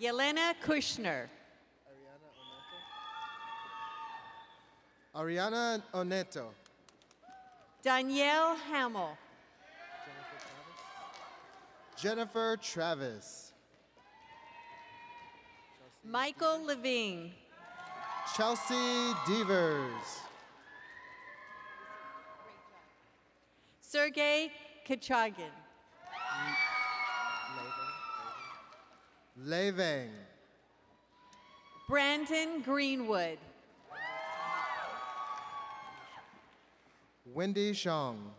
Yelena Kushner. Ariana Oneto. Danielle Hamill. Jennifer Travis. Michael Levine. Chelsea Devers. Sergey Kachagin. Levang. Brandon Greenwood. Wendy Shong.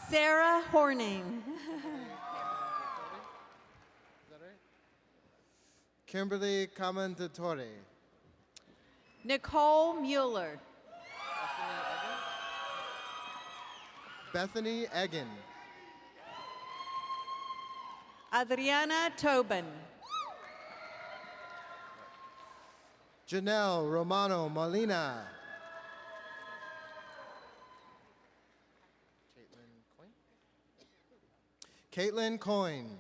Sarah Horning. Kimberly Commendatore. Nicole Mueller. Bethany Egan. Adriana Tobin. Janelle Romano Molina. Caitlin Coyne.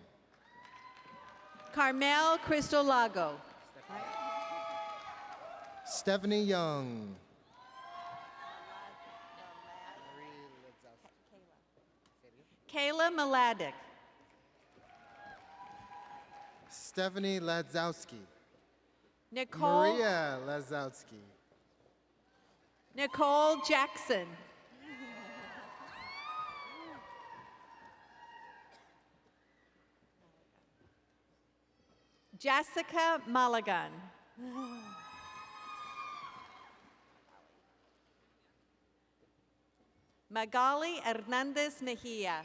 Carmel Cristolago. Stephanie Young. Kayla Maladic. Stephanie Ladzowski. Nicole. Maria Ladzowski. Nicole Jackson. Jessica Malagan. Magali Hernandez Mejia.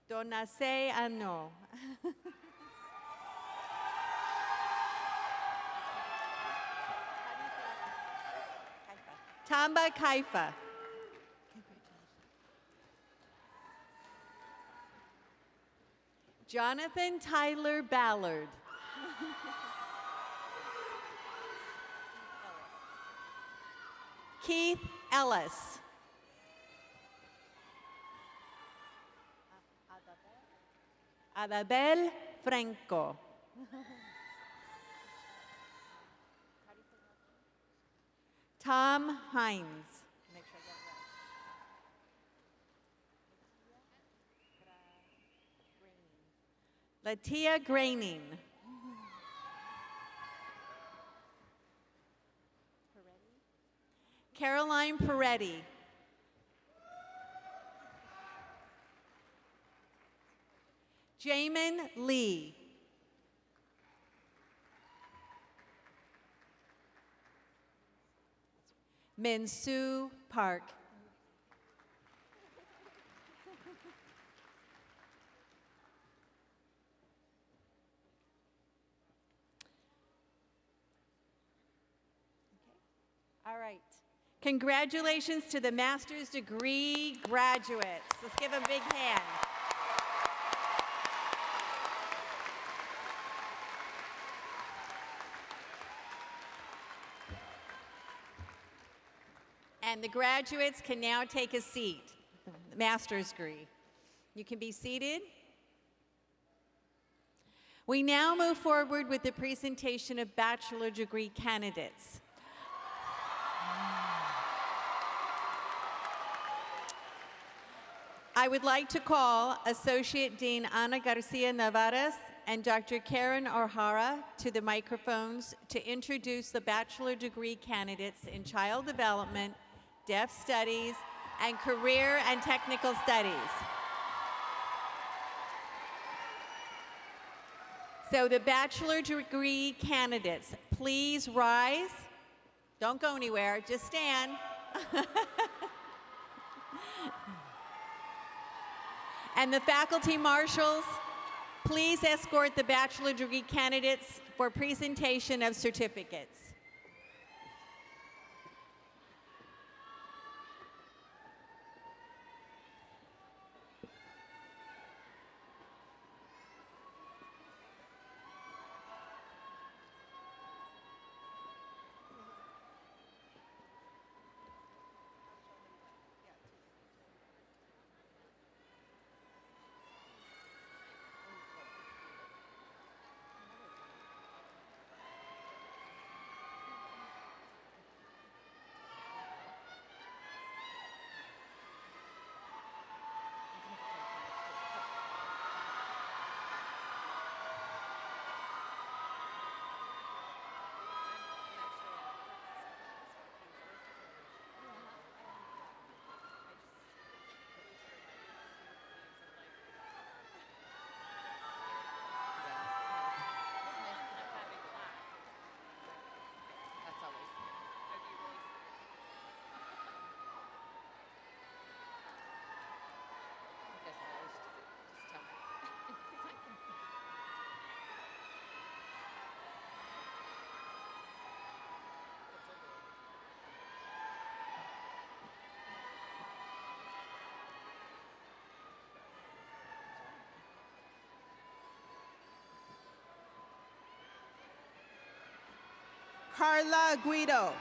Donace Ano. Tamba Kaifa. Jonathan Tyler Ballard. Keith Ellis. Adabel Franco. Tom Hines. Make sure I get it right. Latia Graining. Caroline Peretti. Jamin Lee. Minsu Park. All right. Congratulations to the master's degree graduates. Let's give them a big hand. And the graduates can now take a seat, the master's degree. You can be seated. We now move forward with the presentation of bachelor degree candidates. I would like to call Associate Dean Ana Garcia Navarez and Dr. Karen O'Hara to the microphones to introduce the bachelor degree candidates in child development, deaf studies, and career and technical studies. So the bachelor degree candidates, please rise. Don't go anywhere, just stand. And the faculty marshals, please escort the bachelor degree candidates for presentation of certificates. Carla Guido.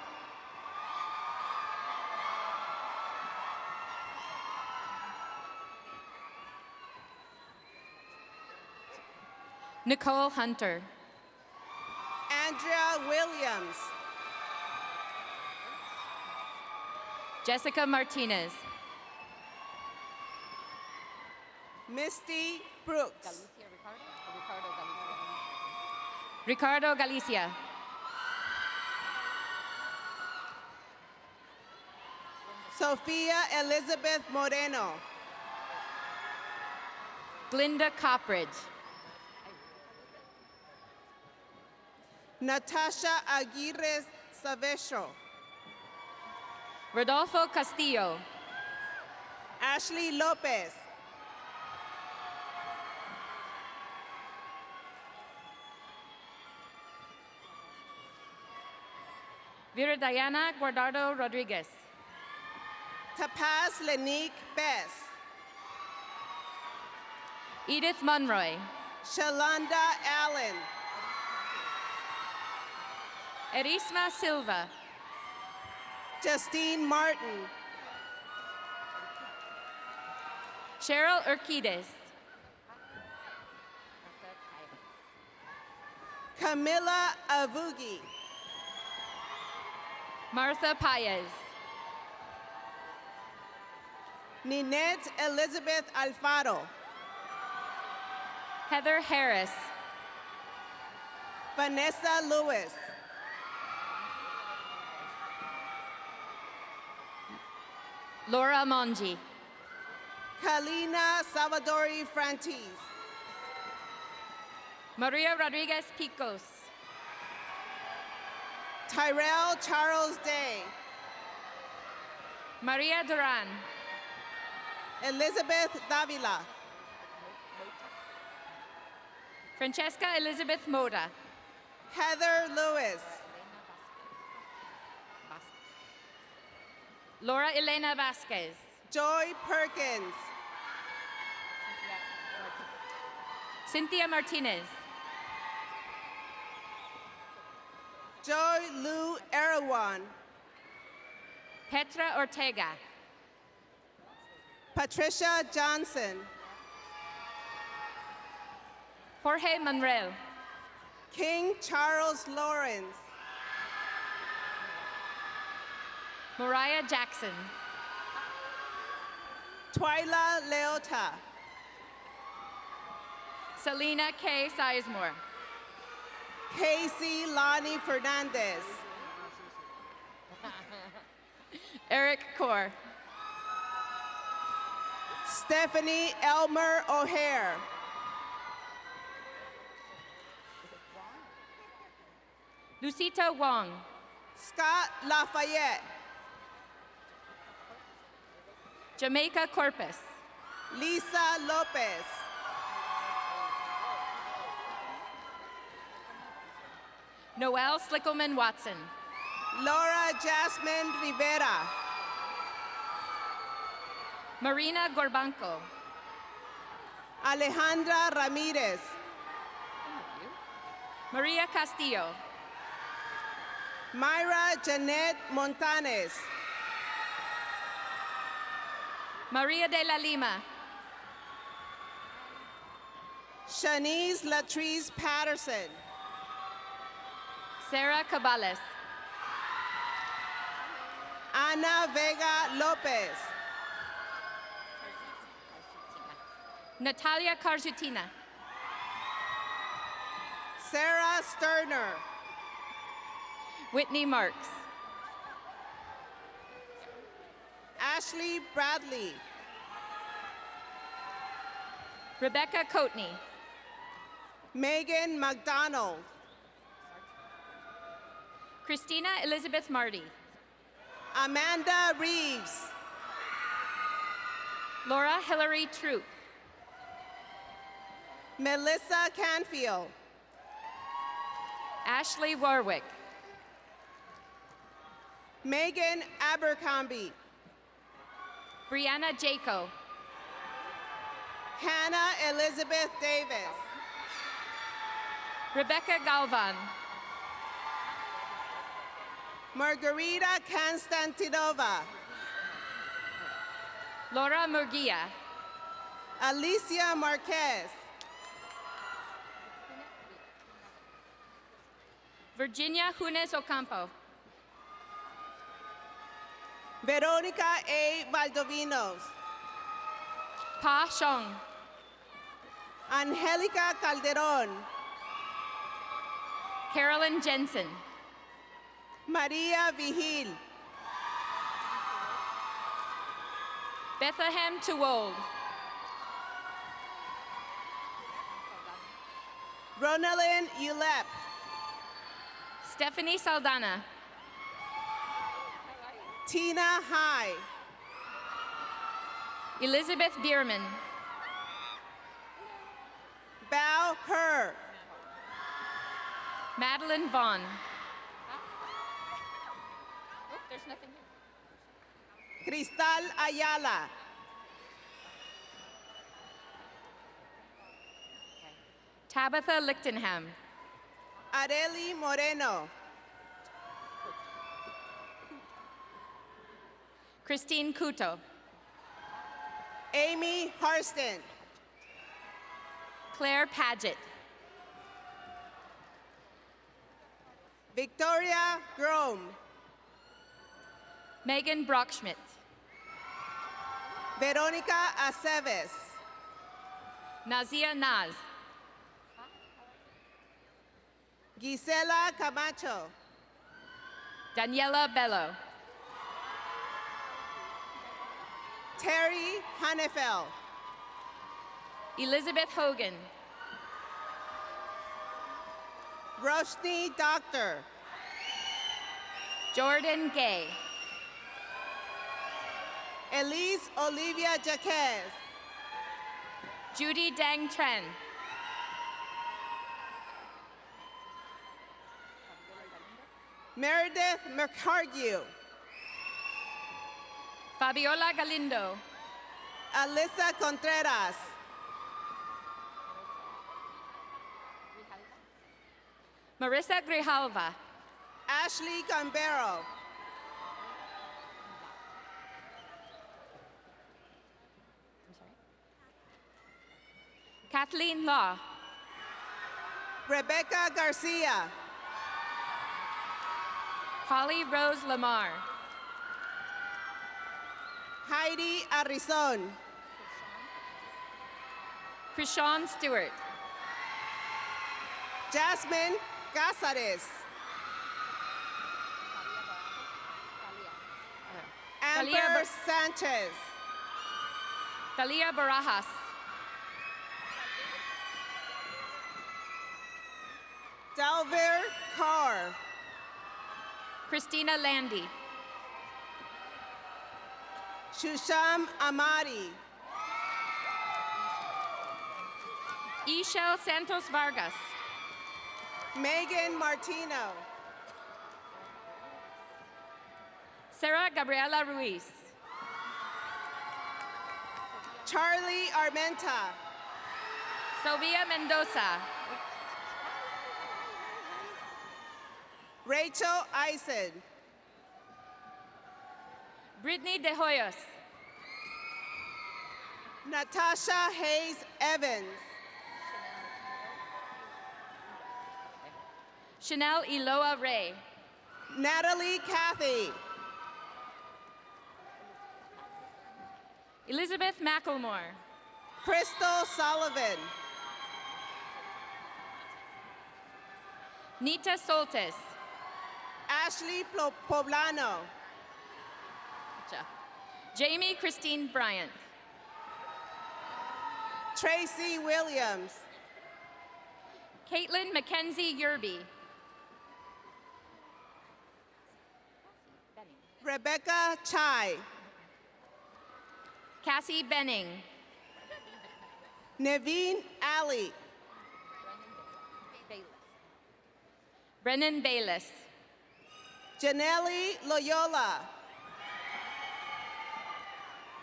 Nicole Hunter. Andrea Williams. Jessica Martinez. Misty Brooks. Ricardo Galicia. Sophia Elizabeth Moreno. Glinda Coppridge. Natasha Aguirre Savecho, Rodolfo Castillo. Ashley Lopez, Vera Diana Guardado Rodriguez. Tapaz Lenique Bess, Edith Monroy. Shalonda Allen, Erisma Silva. Justine Martin, Cheryl Urquidez. Camila Avugi, Martha Paez. Ninette Elizabeth Alfaro, Heather Harris. Vanessa Lewis, Laura Mongi. Kalina Salvadori Frantis, Maria Rodriguez Picos. Tyrell Charles Day, Maria Duran. Elizabeth Davila, Francesca Elizabeth Moda. Heather Lewis, Laura Elena Vasquez. Joy Perkins, Cynthia Martinez. Joy Lou Erawan, Petra Ortega. Patricia Johnson, Jorge Monreal. King Charles Lawrence, Mariah Jackson. Twyla Leota, Selena K. Sizemore. Casey Lonnie Fernandez, Eric Kaur. Stephanie Elmer O'Hare, Lucita Wong. Scott Lafayette, Jamaica Corpus. Lisa Lopez, Noelle Slickelman Watson. Laura Jasmine Rivera, Marina Gorbanco. Alejandra Ramirez, Maria Castillo. Myra Janet Montanes, Maria de la Lima. Shanice Latrice Patterson, Sarah Cabales. Ana Vega Lopez, Natalia Carzutina. Sarah Sterner, Whitney Marks. Ashley Bradley, Rebecca Coatney. Megan McDonald, Christina Elizabeth Marty. Amanda Reeves, Laura Hillary Troop. Melissa Canfield, Ashley Warwick. Megan Abercrombie, Brianna Jaco. Hannah Elizabeth Davis, Rebecca Galvan. Margarita Konstantinova, Laura Murguia. Alicia Marquez, Virginia Junes Ocampo. Veronica A. Valdovinos, Pa Shong. Angelica Calderon, Carolyn Jensen. Maria Vigil, Bethlehem Tuwold. Ronalyn Ulep, Stephanie Saldana. Tina High. Elizabeth Bierman. Bao Her. Madeline Vaughn. Oh, there's nothing here. Cristal Ayala. Tabitha Lichtenham. Areli Moreno. Christine Couto. Amy Harston. Claire Paget. Victoria Grom. Megan Brockschmidt. Veronica Aceves. Nazia Naz. Gisela Camacho. Daniela Bello. Terry Hanefel. Elizabeth Hogan. Roshni Doctor. Jordan Gay. Elise Olivia Jaquez. Judy Dang Tren. Meredith McHargue. Fabiola Galindo. Alyssa Contreras. Marissa Grijalva. Ashley Gambero. Kathleen Law. Rebecca Garcia. Holly Rose Lamar. Heidi Arrizon. Krishawn Stewart. Jasmine Cazares. Amber Talia Sanchez. Talia Barajas. Dalver Carr. Christina Landy. Shusham Amari. Ishel Santos Vargas. Megan Martino. Sarah Gabriela Ruiz. Charlie Armenta. Sylvia Mendoza. Rachel Eisen. Brittany De Hoyos. Natasha Hayes Evans. Chanel Eloa Ray. Natalie Cathy. Elizabeth McElmore. Crystal Sullivan. Nita Soltis. Ashley Poblano. Jamie Christine Bryant. Tracy Williams. Caitlin Mackenzie Yerby. Rebecca Chai. Cassie Benning. Naveen Ali. Brennan Bayless. Janelli Loyola.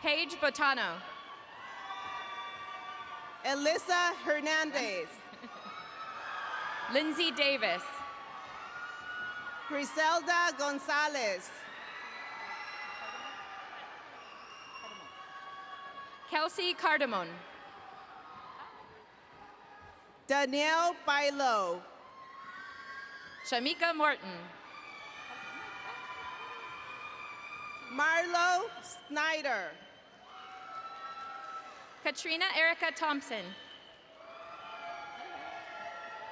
Paige Botano. Elissa Hernandez. Lindsay Davis. Griselda Gonzalez. Kelsey Cardamon. Danielle Bailo. Shamika Morton. Marlo Snyder. Katrina Erica Thompson.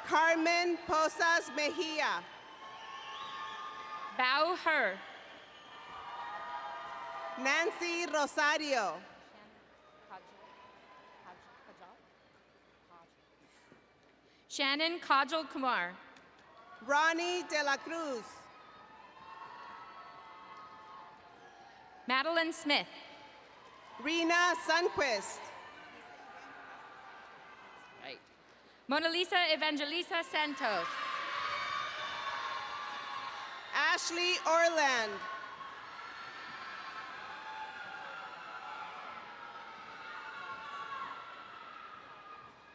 Carmen Posas Mejia. Bao Her. Nancy Rosario. Shannon Kajal Kumar. Ronnie de la Cruz. Madeline Smith. Rena Sunquist. Right. Mona Lisa Evangelisa Santos. Ashley Orland.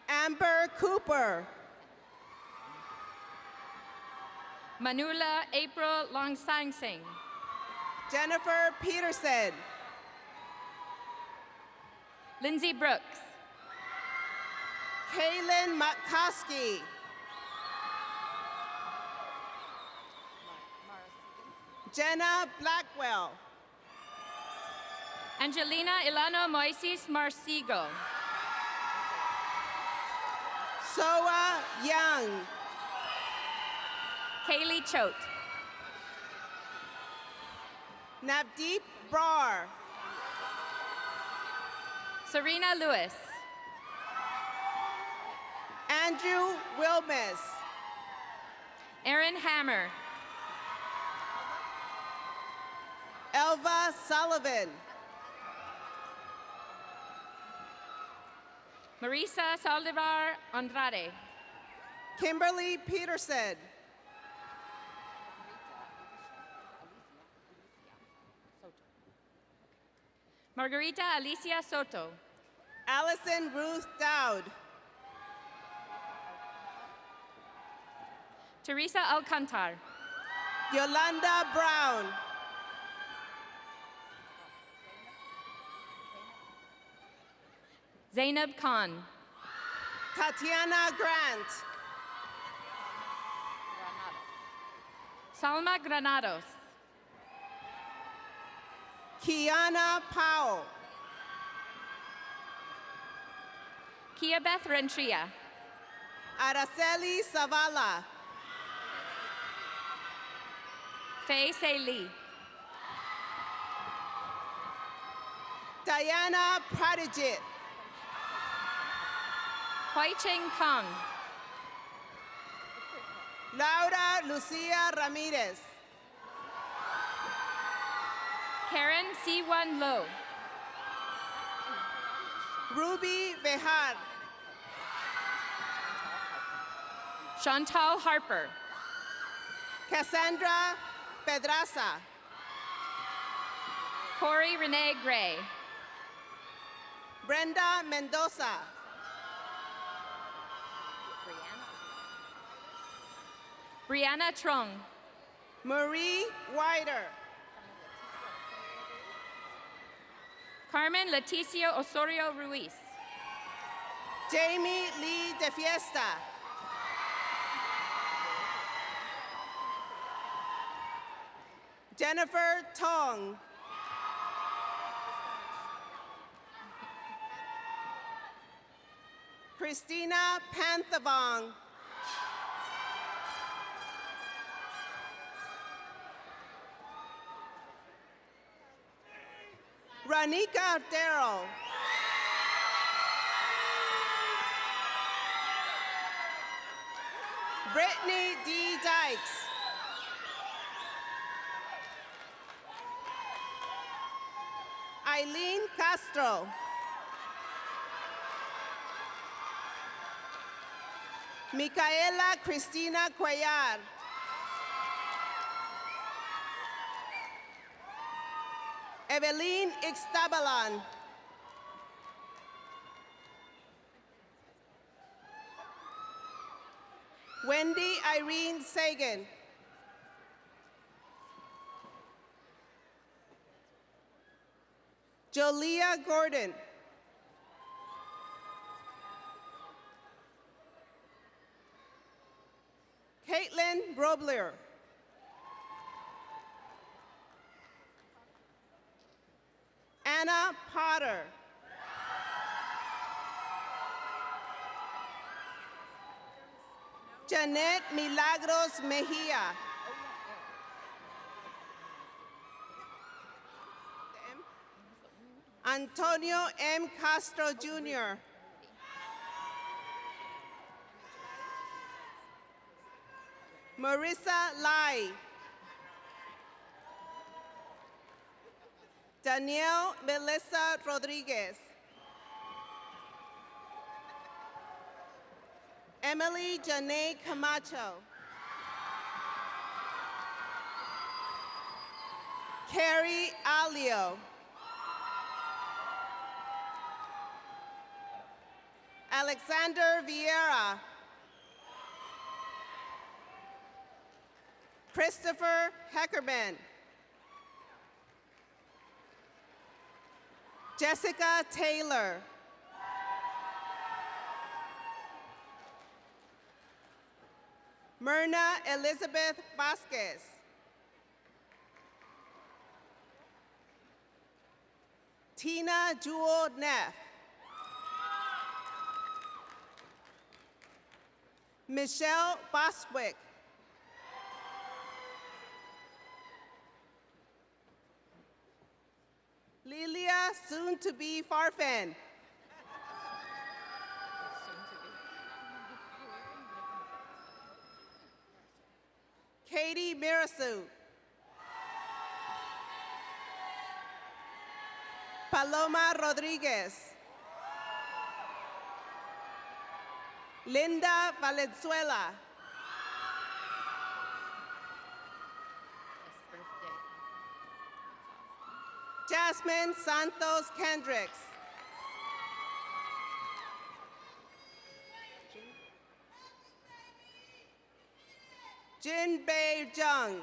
Amber Cooper. Manula April Longsang Sing. Jennifer Peterson. Lindsay Brooks. Kaylin Matkowski. Jenna Blackwell. Angelina Ilano Moises Marcigo. Soa Young. Kaylee Choate. Navdeep Brar. Serena Lewis. Andrew Wilmes. Aaron Hammer. Elva Sullivan. Marisa Saldivar Andrade. Kimberly Peterson. Margarita Alicia Soto. Allison Ruth Dowd. Teresa Alcantar. Yolanda Brown. Zainab Khan. Tatiana Grant. Salma Granados. Kiana Powell. Kia Beth Rentria. Araceli Zavala. Faye Se Lee. Diana Pradigit. Hoi Ching Kong. Laura Lucia Ramirez. Karen C1 Low. Ruby Bejar. Chantal Harper. Cassandra Pedraza. Corey Renee Gray. Brenda Mendoza. Brianna Trong. Marie Wider. Carmen Leticia Osorio Ruiz. Jamie Lee de Fiesta. Jennifer Tong. Christina Panthavong. Ranika Darrow. Brittany D. Dykes. Eileen Castro. Micaela Cristina Cuellar. Evelyn Ixtabalan. Wendy Irene Sagan. Jolia Gordon. Caitlin Robler. Anna Potter. Janet Milagros Mejia. Antonio M. Castro Jr. Marissa Lai. Danielle Melissa Rodriguez. Emily Janae Camacho. Carrie Alio. Alexander Vieira. Christopher Heckerman. Jessica Taylor. Myrna Elizabeth Vasquez. Tina Jewel Neff. Michelle Bostwick. Lilia, soon to be Farfan. Katie Mirasu. Paloma Rodriguez. Linda Valenzuela. Jasmine Santos Kendricks. Jin Bei Jung.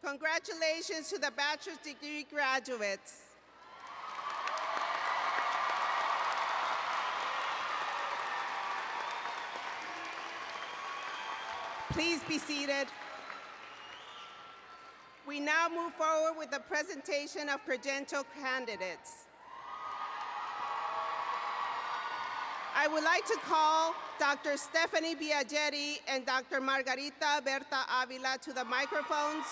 Congratulations to the bachelor's degree graduates. Please be seated. We now move forward with the presentation of credential candidates. I would like to call Dr. Stephanie Biagetti and Dr. Margarita Berta Avila to the microphones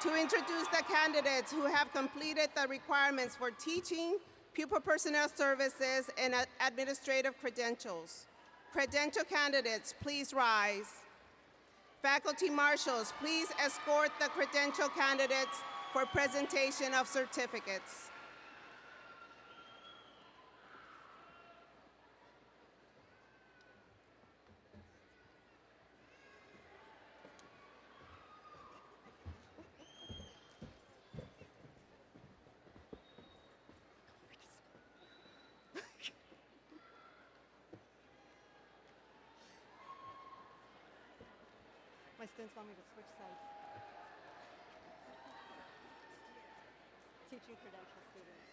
to introduce the candidates who have completed the requirements for teaching, pupil personnel services, and administrative credentials. Credential candidates, please rise. Faculty marshals, please escort the credential candidates for presentation of certificates. My students want me to switch sides. Teaching credential students.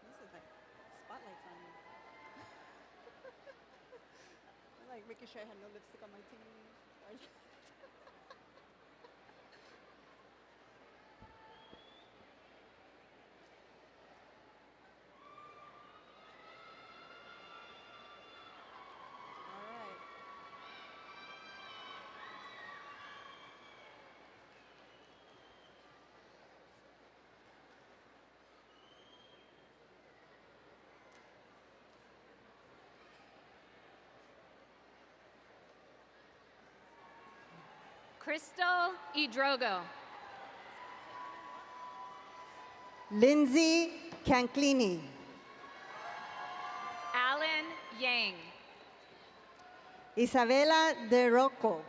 This is like spotlights on me. I'm like making sure I had no lipstick on my teeth. Crystal Idrogo. Lindsay Canclini. Alan Yang. Isabela De Rocco.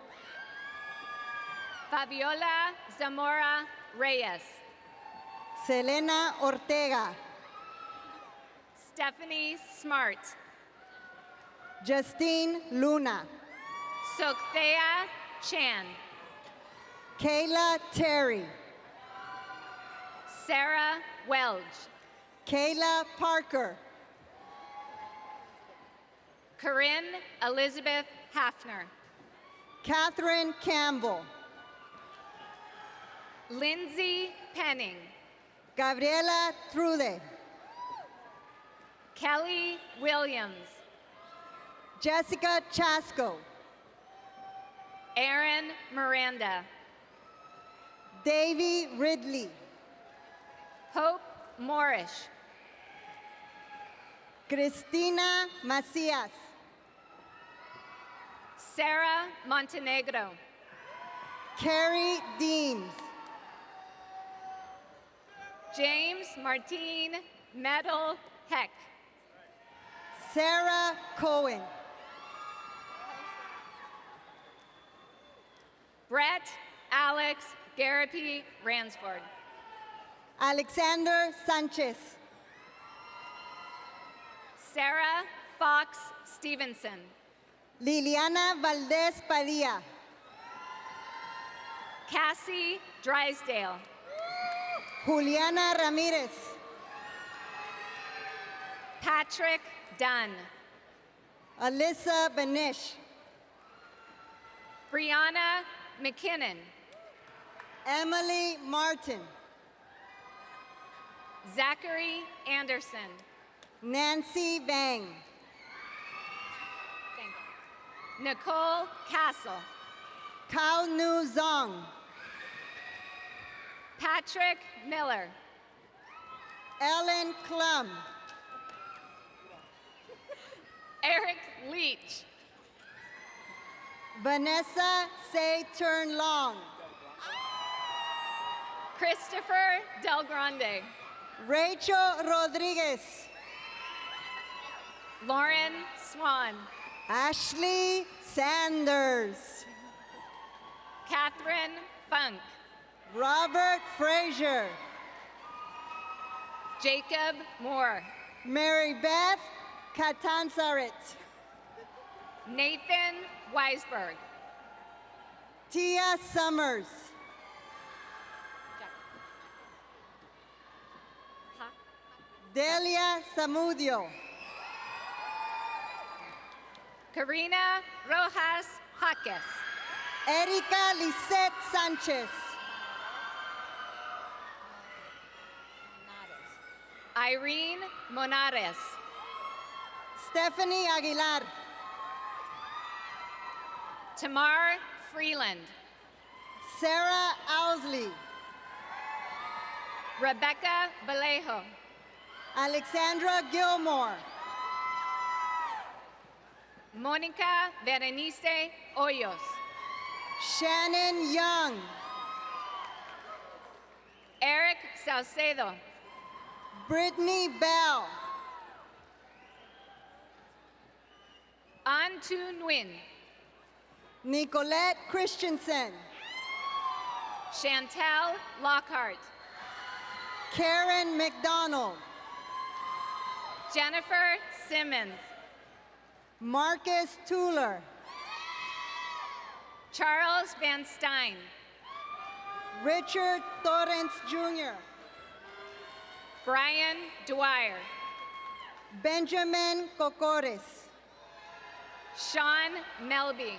Fabiola Zamora Reyes. Selena Ortega. Stephanie Smart. Justine Luna. Sokthea Chan. Kayla Terry. Sarah Welch. Kayla Parker. Corinne Elizabeth Hafner. Catherine Campbell. Lindsay Penning. Gabriela Trude. Kelly Williams. Jessica Chasco. Aaron Miranda. Davy Ridley. Hope Morrish. Cristina Macias. Sarah Montenegro. Carrie Deems. James Martine Medal Heck. Sarah Cohen. Brett Alex Garapi Ransford. Alexander Sanchez. Sarah Fox Stevenson. Liliana Valdez Padilla. Cassie Drysdale. Juliana Ramirez. Patrick Dunn. Alyssa Benish. Brianna McKinnon. Emily Martin. Zachary Anderson. Nancy Vang. Nicole Castle. Kao Nu Zong. Patrick Miller. Ellen Klum. Eric Leach. Vanessa Say Turn Long. Christopher Del Grande. Rachel Rodriguez. Lauren Swan. Ashley Sanders. Catherine Funk. Robert Frazier. Jacob Moore. Mary Beth Catanzaret. Nathan Weisberg. Tia Summers. Delia Zamudio. Karina Rojas Jaques. Erika Lisette Sanchez. Irene Monares. Stephanie Aguilar. Tamar Freeland. Sarah Owsley. Rebecca Vallejo. Alexandra Gilmore. Monica Berenice Hoyos. Shannon Young. Eric Salcedo. Brittany Bell. Antu Nguyen. Nicolette Christensen. Chantel Lockhart. Karen McDonald. Jennifer Simmons. Marcus Tuller. Charles Van Stein. Richard Torrance Jr. Brian Dwyer. Benjamin Cocores. Sean Melby.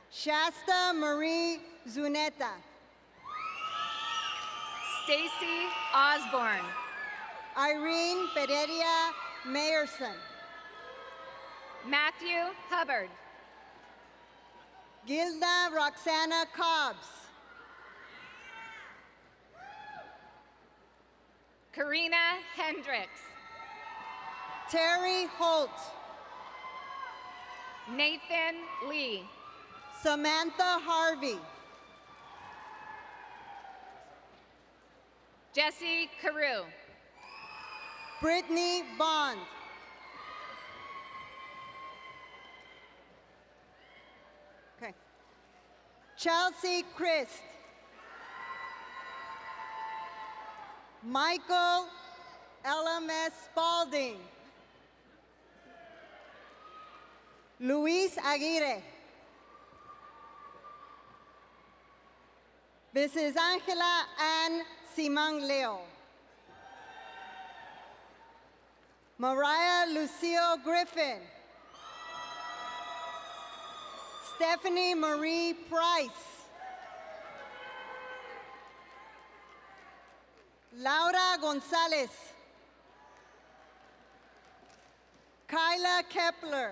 Shasta Marie Zuneta. Stacy Osborne. Irene Pereira Mayerson. Matthew Hubbard. Gilda Roxana Cobbs. Karina Hendricks. Terry Holt. Nathan Lee. Samantha Harvey. Jesse Carew. Brittany Bond. Okay. Chelsea Christ. Michael LMS Spalding. Luis Aguirre. Mrs. Angela Ann Simang Leo. Mariah Lucille Griffin. Stephanie Marie Price. Laura Gonzalez. Kyla Kepler.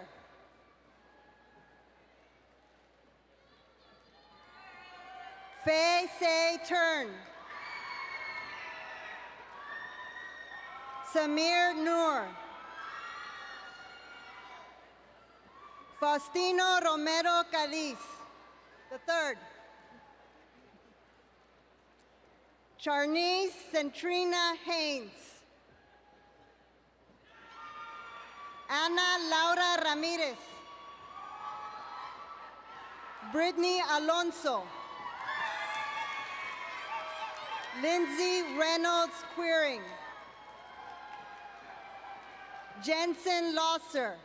Faye Say Turn. Samir Noor. Faustino Romero Cadiz, the third. Charnice Centrina Haynes. Ana Laura Ramirez. Brittany Alonso. Lindsay Reynolds Queering. Jensen Losser.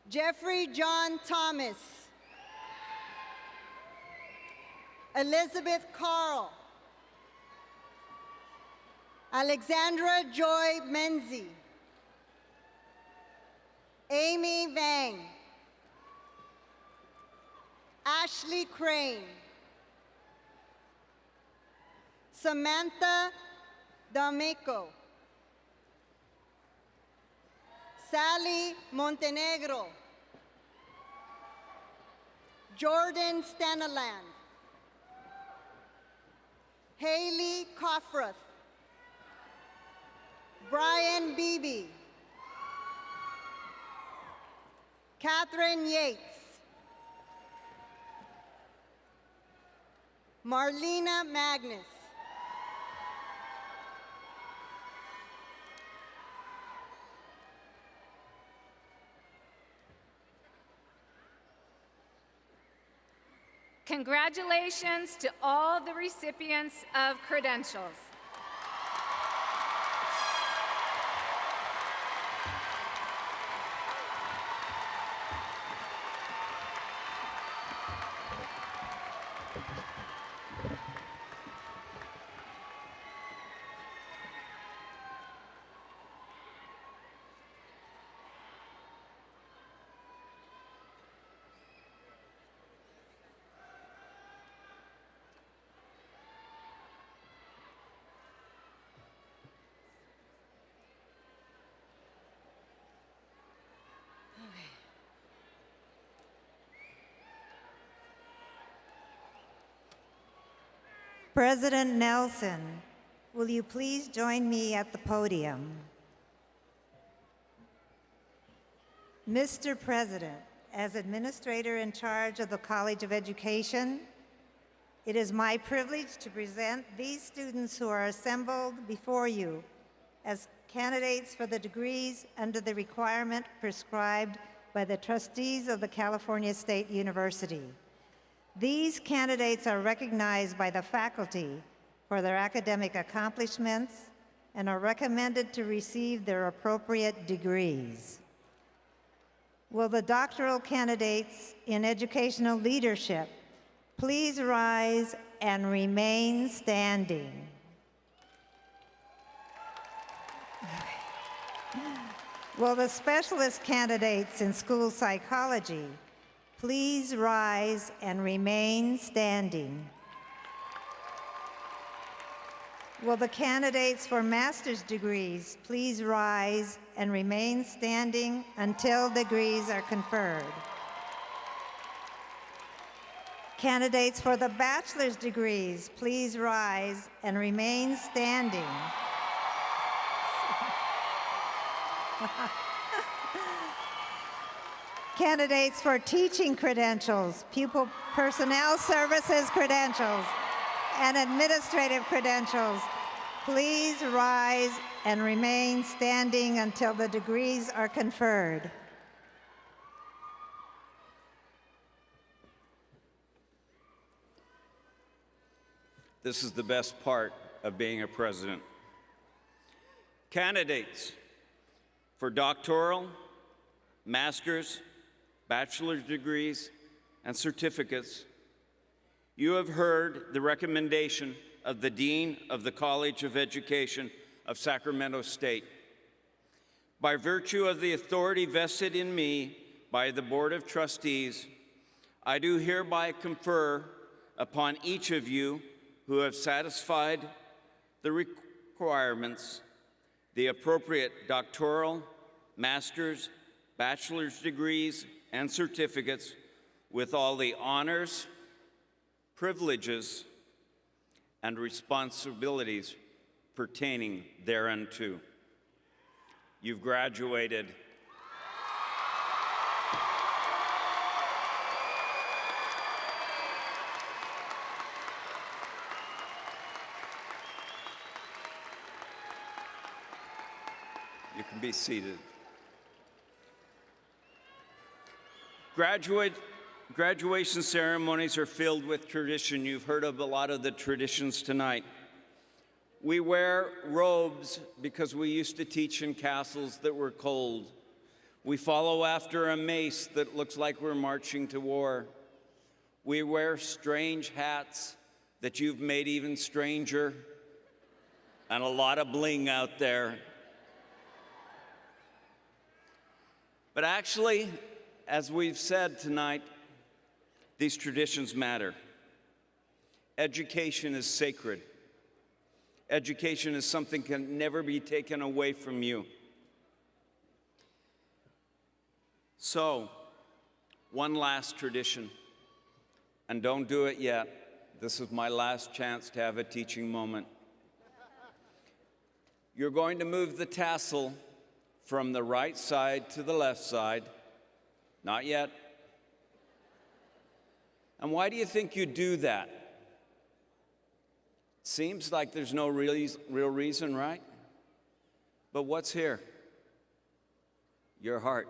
Jeffrey John Thomas. Elizabeth Carl. Alexandra Joy Menzie. Amy Vang. Ashley Crane. Samantha D'Amico. Sally Montenegro. Jordan Stanaland. Haley Coffroth. Brian Beebe. Catherine Yates. Marlena Magnus. Congratulations to all the recipients of credentials. President Nelson, will you please join me at the podium? Mr. President, as administrator in charge of the College of Education, it is my privilege to present these students who are assembled before you as candidates for the degrees under the requirement prescribed by the trustees of the California State University. These candidates are recognized by the faculty for their academic accomplishments and are recommended to receive their appropriate degrees. Will the doctoral candidates in educational leadership please rise and remain standing? Will the specialist candidates in school psychology please rise and remain standing? Will the candidates for master's degrees please rise and remain standing until degrees are conferred? Candidates for the bachelor's degrees, please rise and remain standing. Candidates for teaching credentials, pupil personnel services credentials, and administrative credentials, please rise and remain standing until the degrees are conferred. This is the best part of being a president. Candidates for doctoral, master's, bachelor's degrees, and certificates, you have heard the recommendation of the Dean of the College of Education of Sacramento State. By virtue of the authority vested in me by the Board of Trustees, I do hereby confer upon each of you who have satisfied the requirements the appropriate doctoral, master's, bachelor's degrees, and certificates with all the honors, privileges, and responsibilities pertaining thereunto. You've graduated. You can be seated. Graduation ceremonies are filled with tradition. You've heard of a lot of the traditions tonight. We wear robes because we used to teach in castles that were cold. We follow after a mace that looks like we're marching to war. We wear strange hats that you've made even stranger, and a lot of bling out there. But actually, as we've said tonight, these traditions matter. Education is sacred. Education is something that can never be taken away from you. So, one last tradition, and don't do it yet. This is my last chance to have a teaching moment. You're going to move the tassel from the right side to the left side. Not yet. And why do you think you do that? Seems like there's no real reason, right? But what's here? Your heart.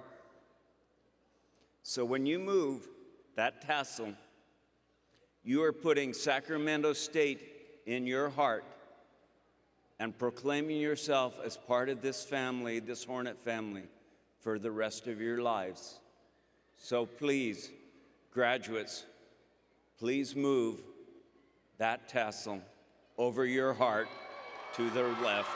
So when you move that tassel, you are putting Sacramento State in your heart and proclaiming yourself as part of this family, this Hornet family, for the rest of your lives. So please, graduates, please move that tassel over your heart to the left.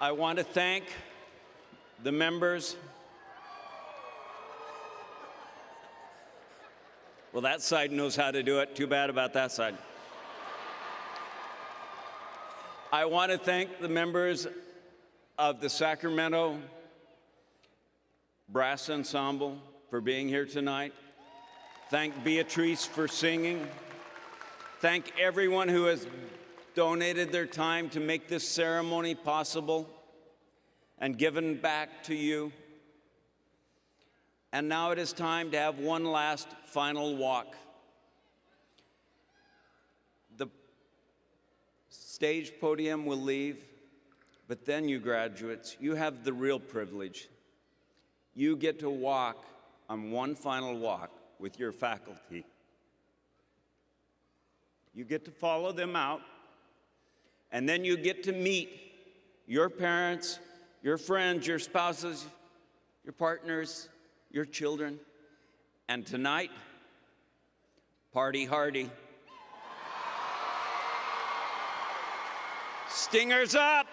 I want to thank the members. Well, that side knows how to do it. Too bad about that side. I want to thank the members of the Sacramento Brass Ensemble for being here tonight. Thank Beatrice for singing. Thank everyone who has donated their time to make this ceremony possible and given back to you. And now it is time to have one last final walk. The stage podium will leave, but then you graduates, you have the real privilege. You get to walk on one final walk with your faculty. You get to follow them out, and then you get to meet your parents, your friends, your spouses, your partners, your children. And tonight, party hardy. Stingers up!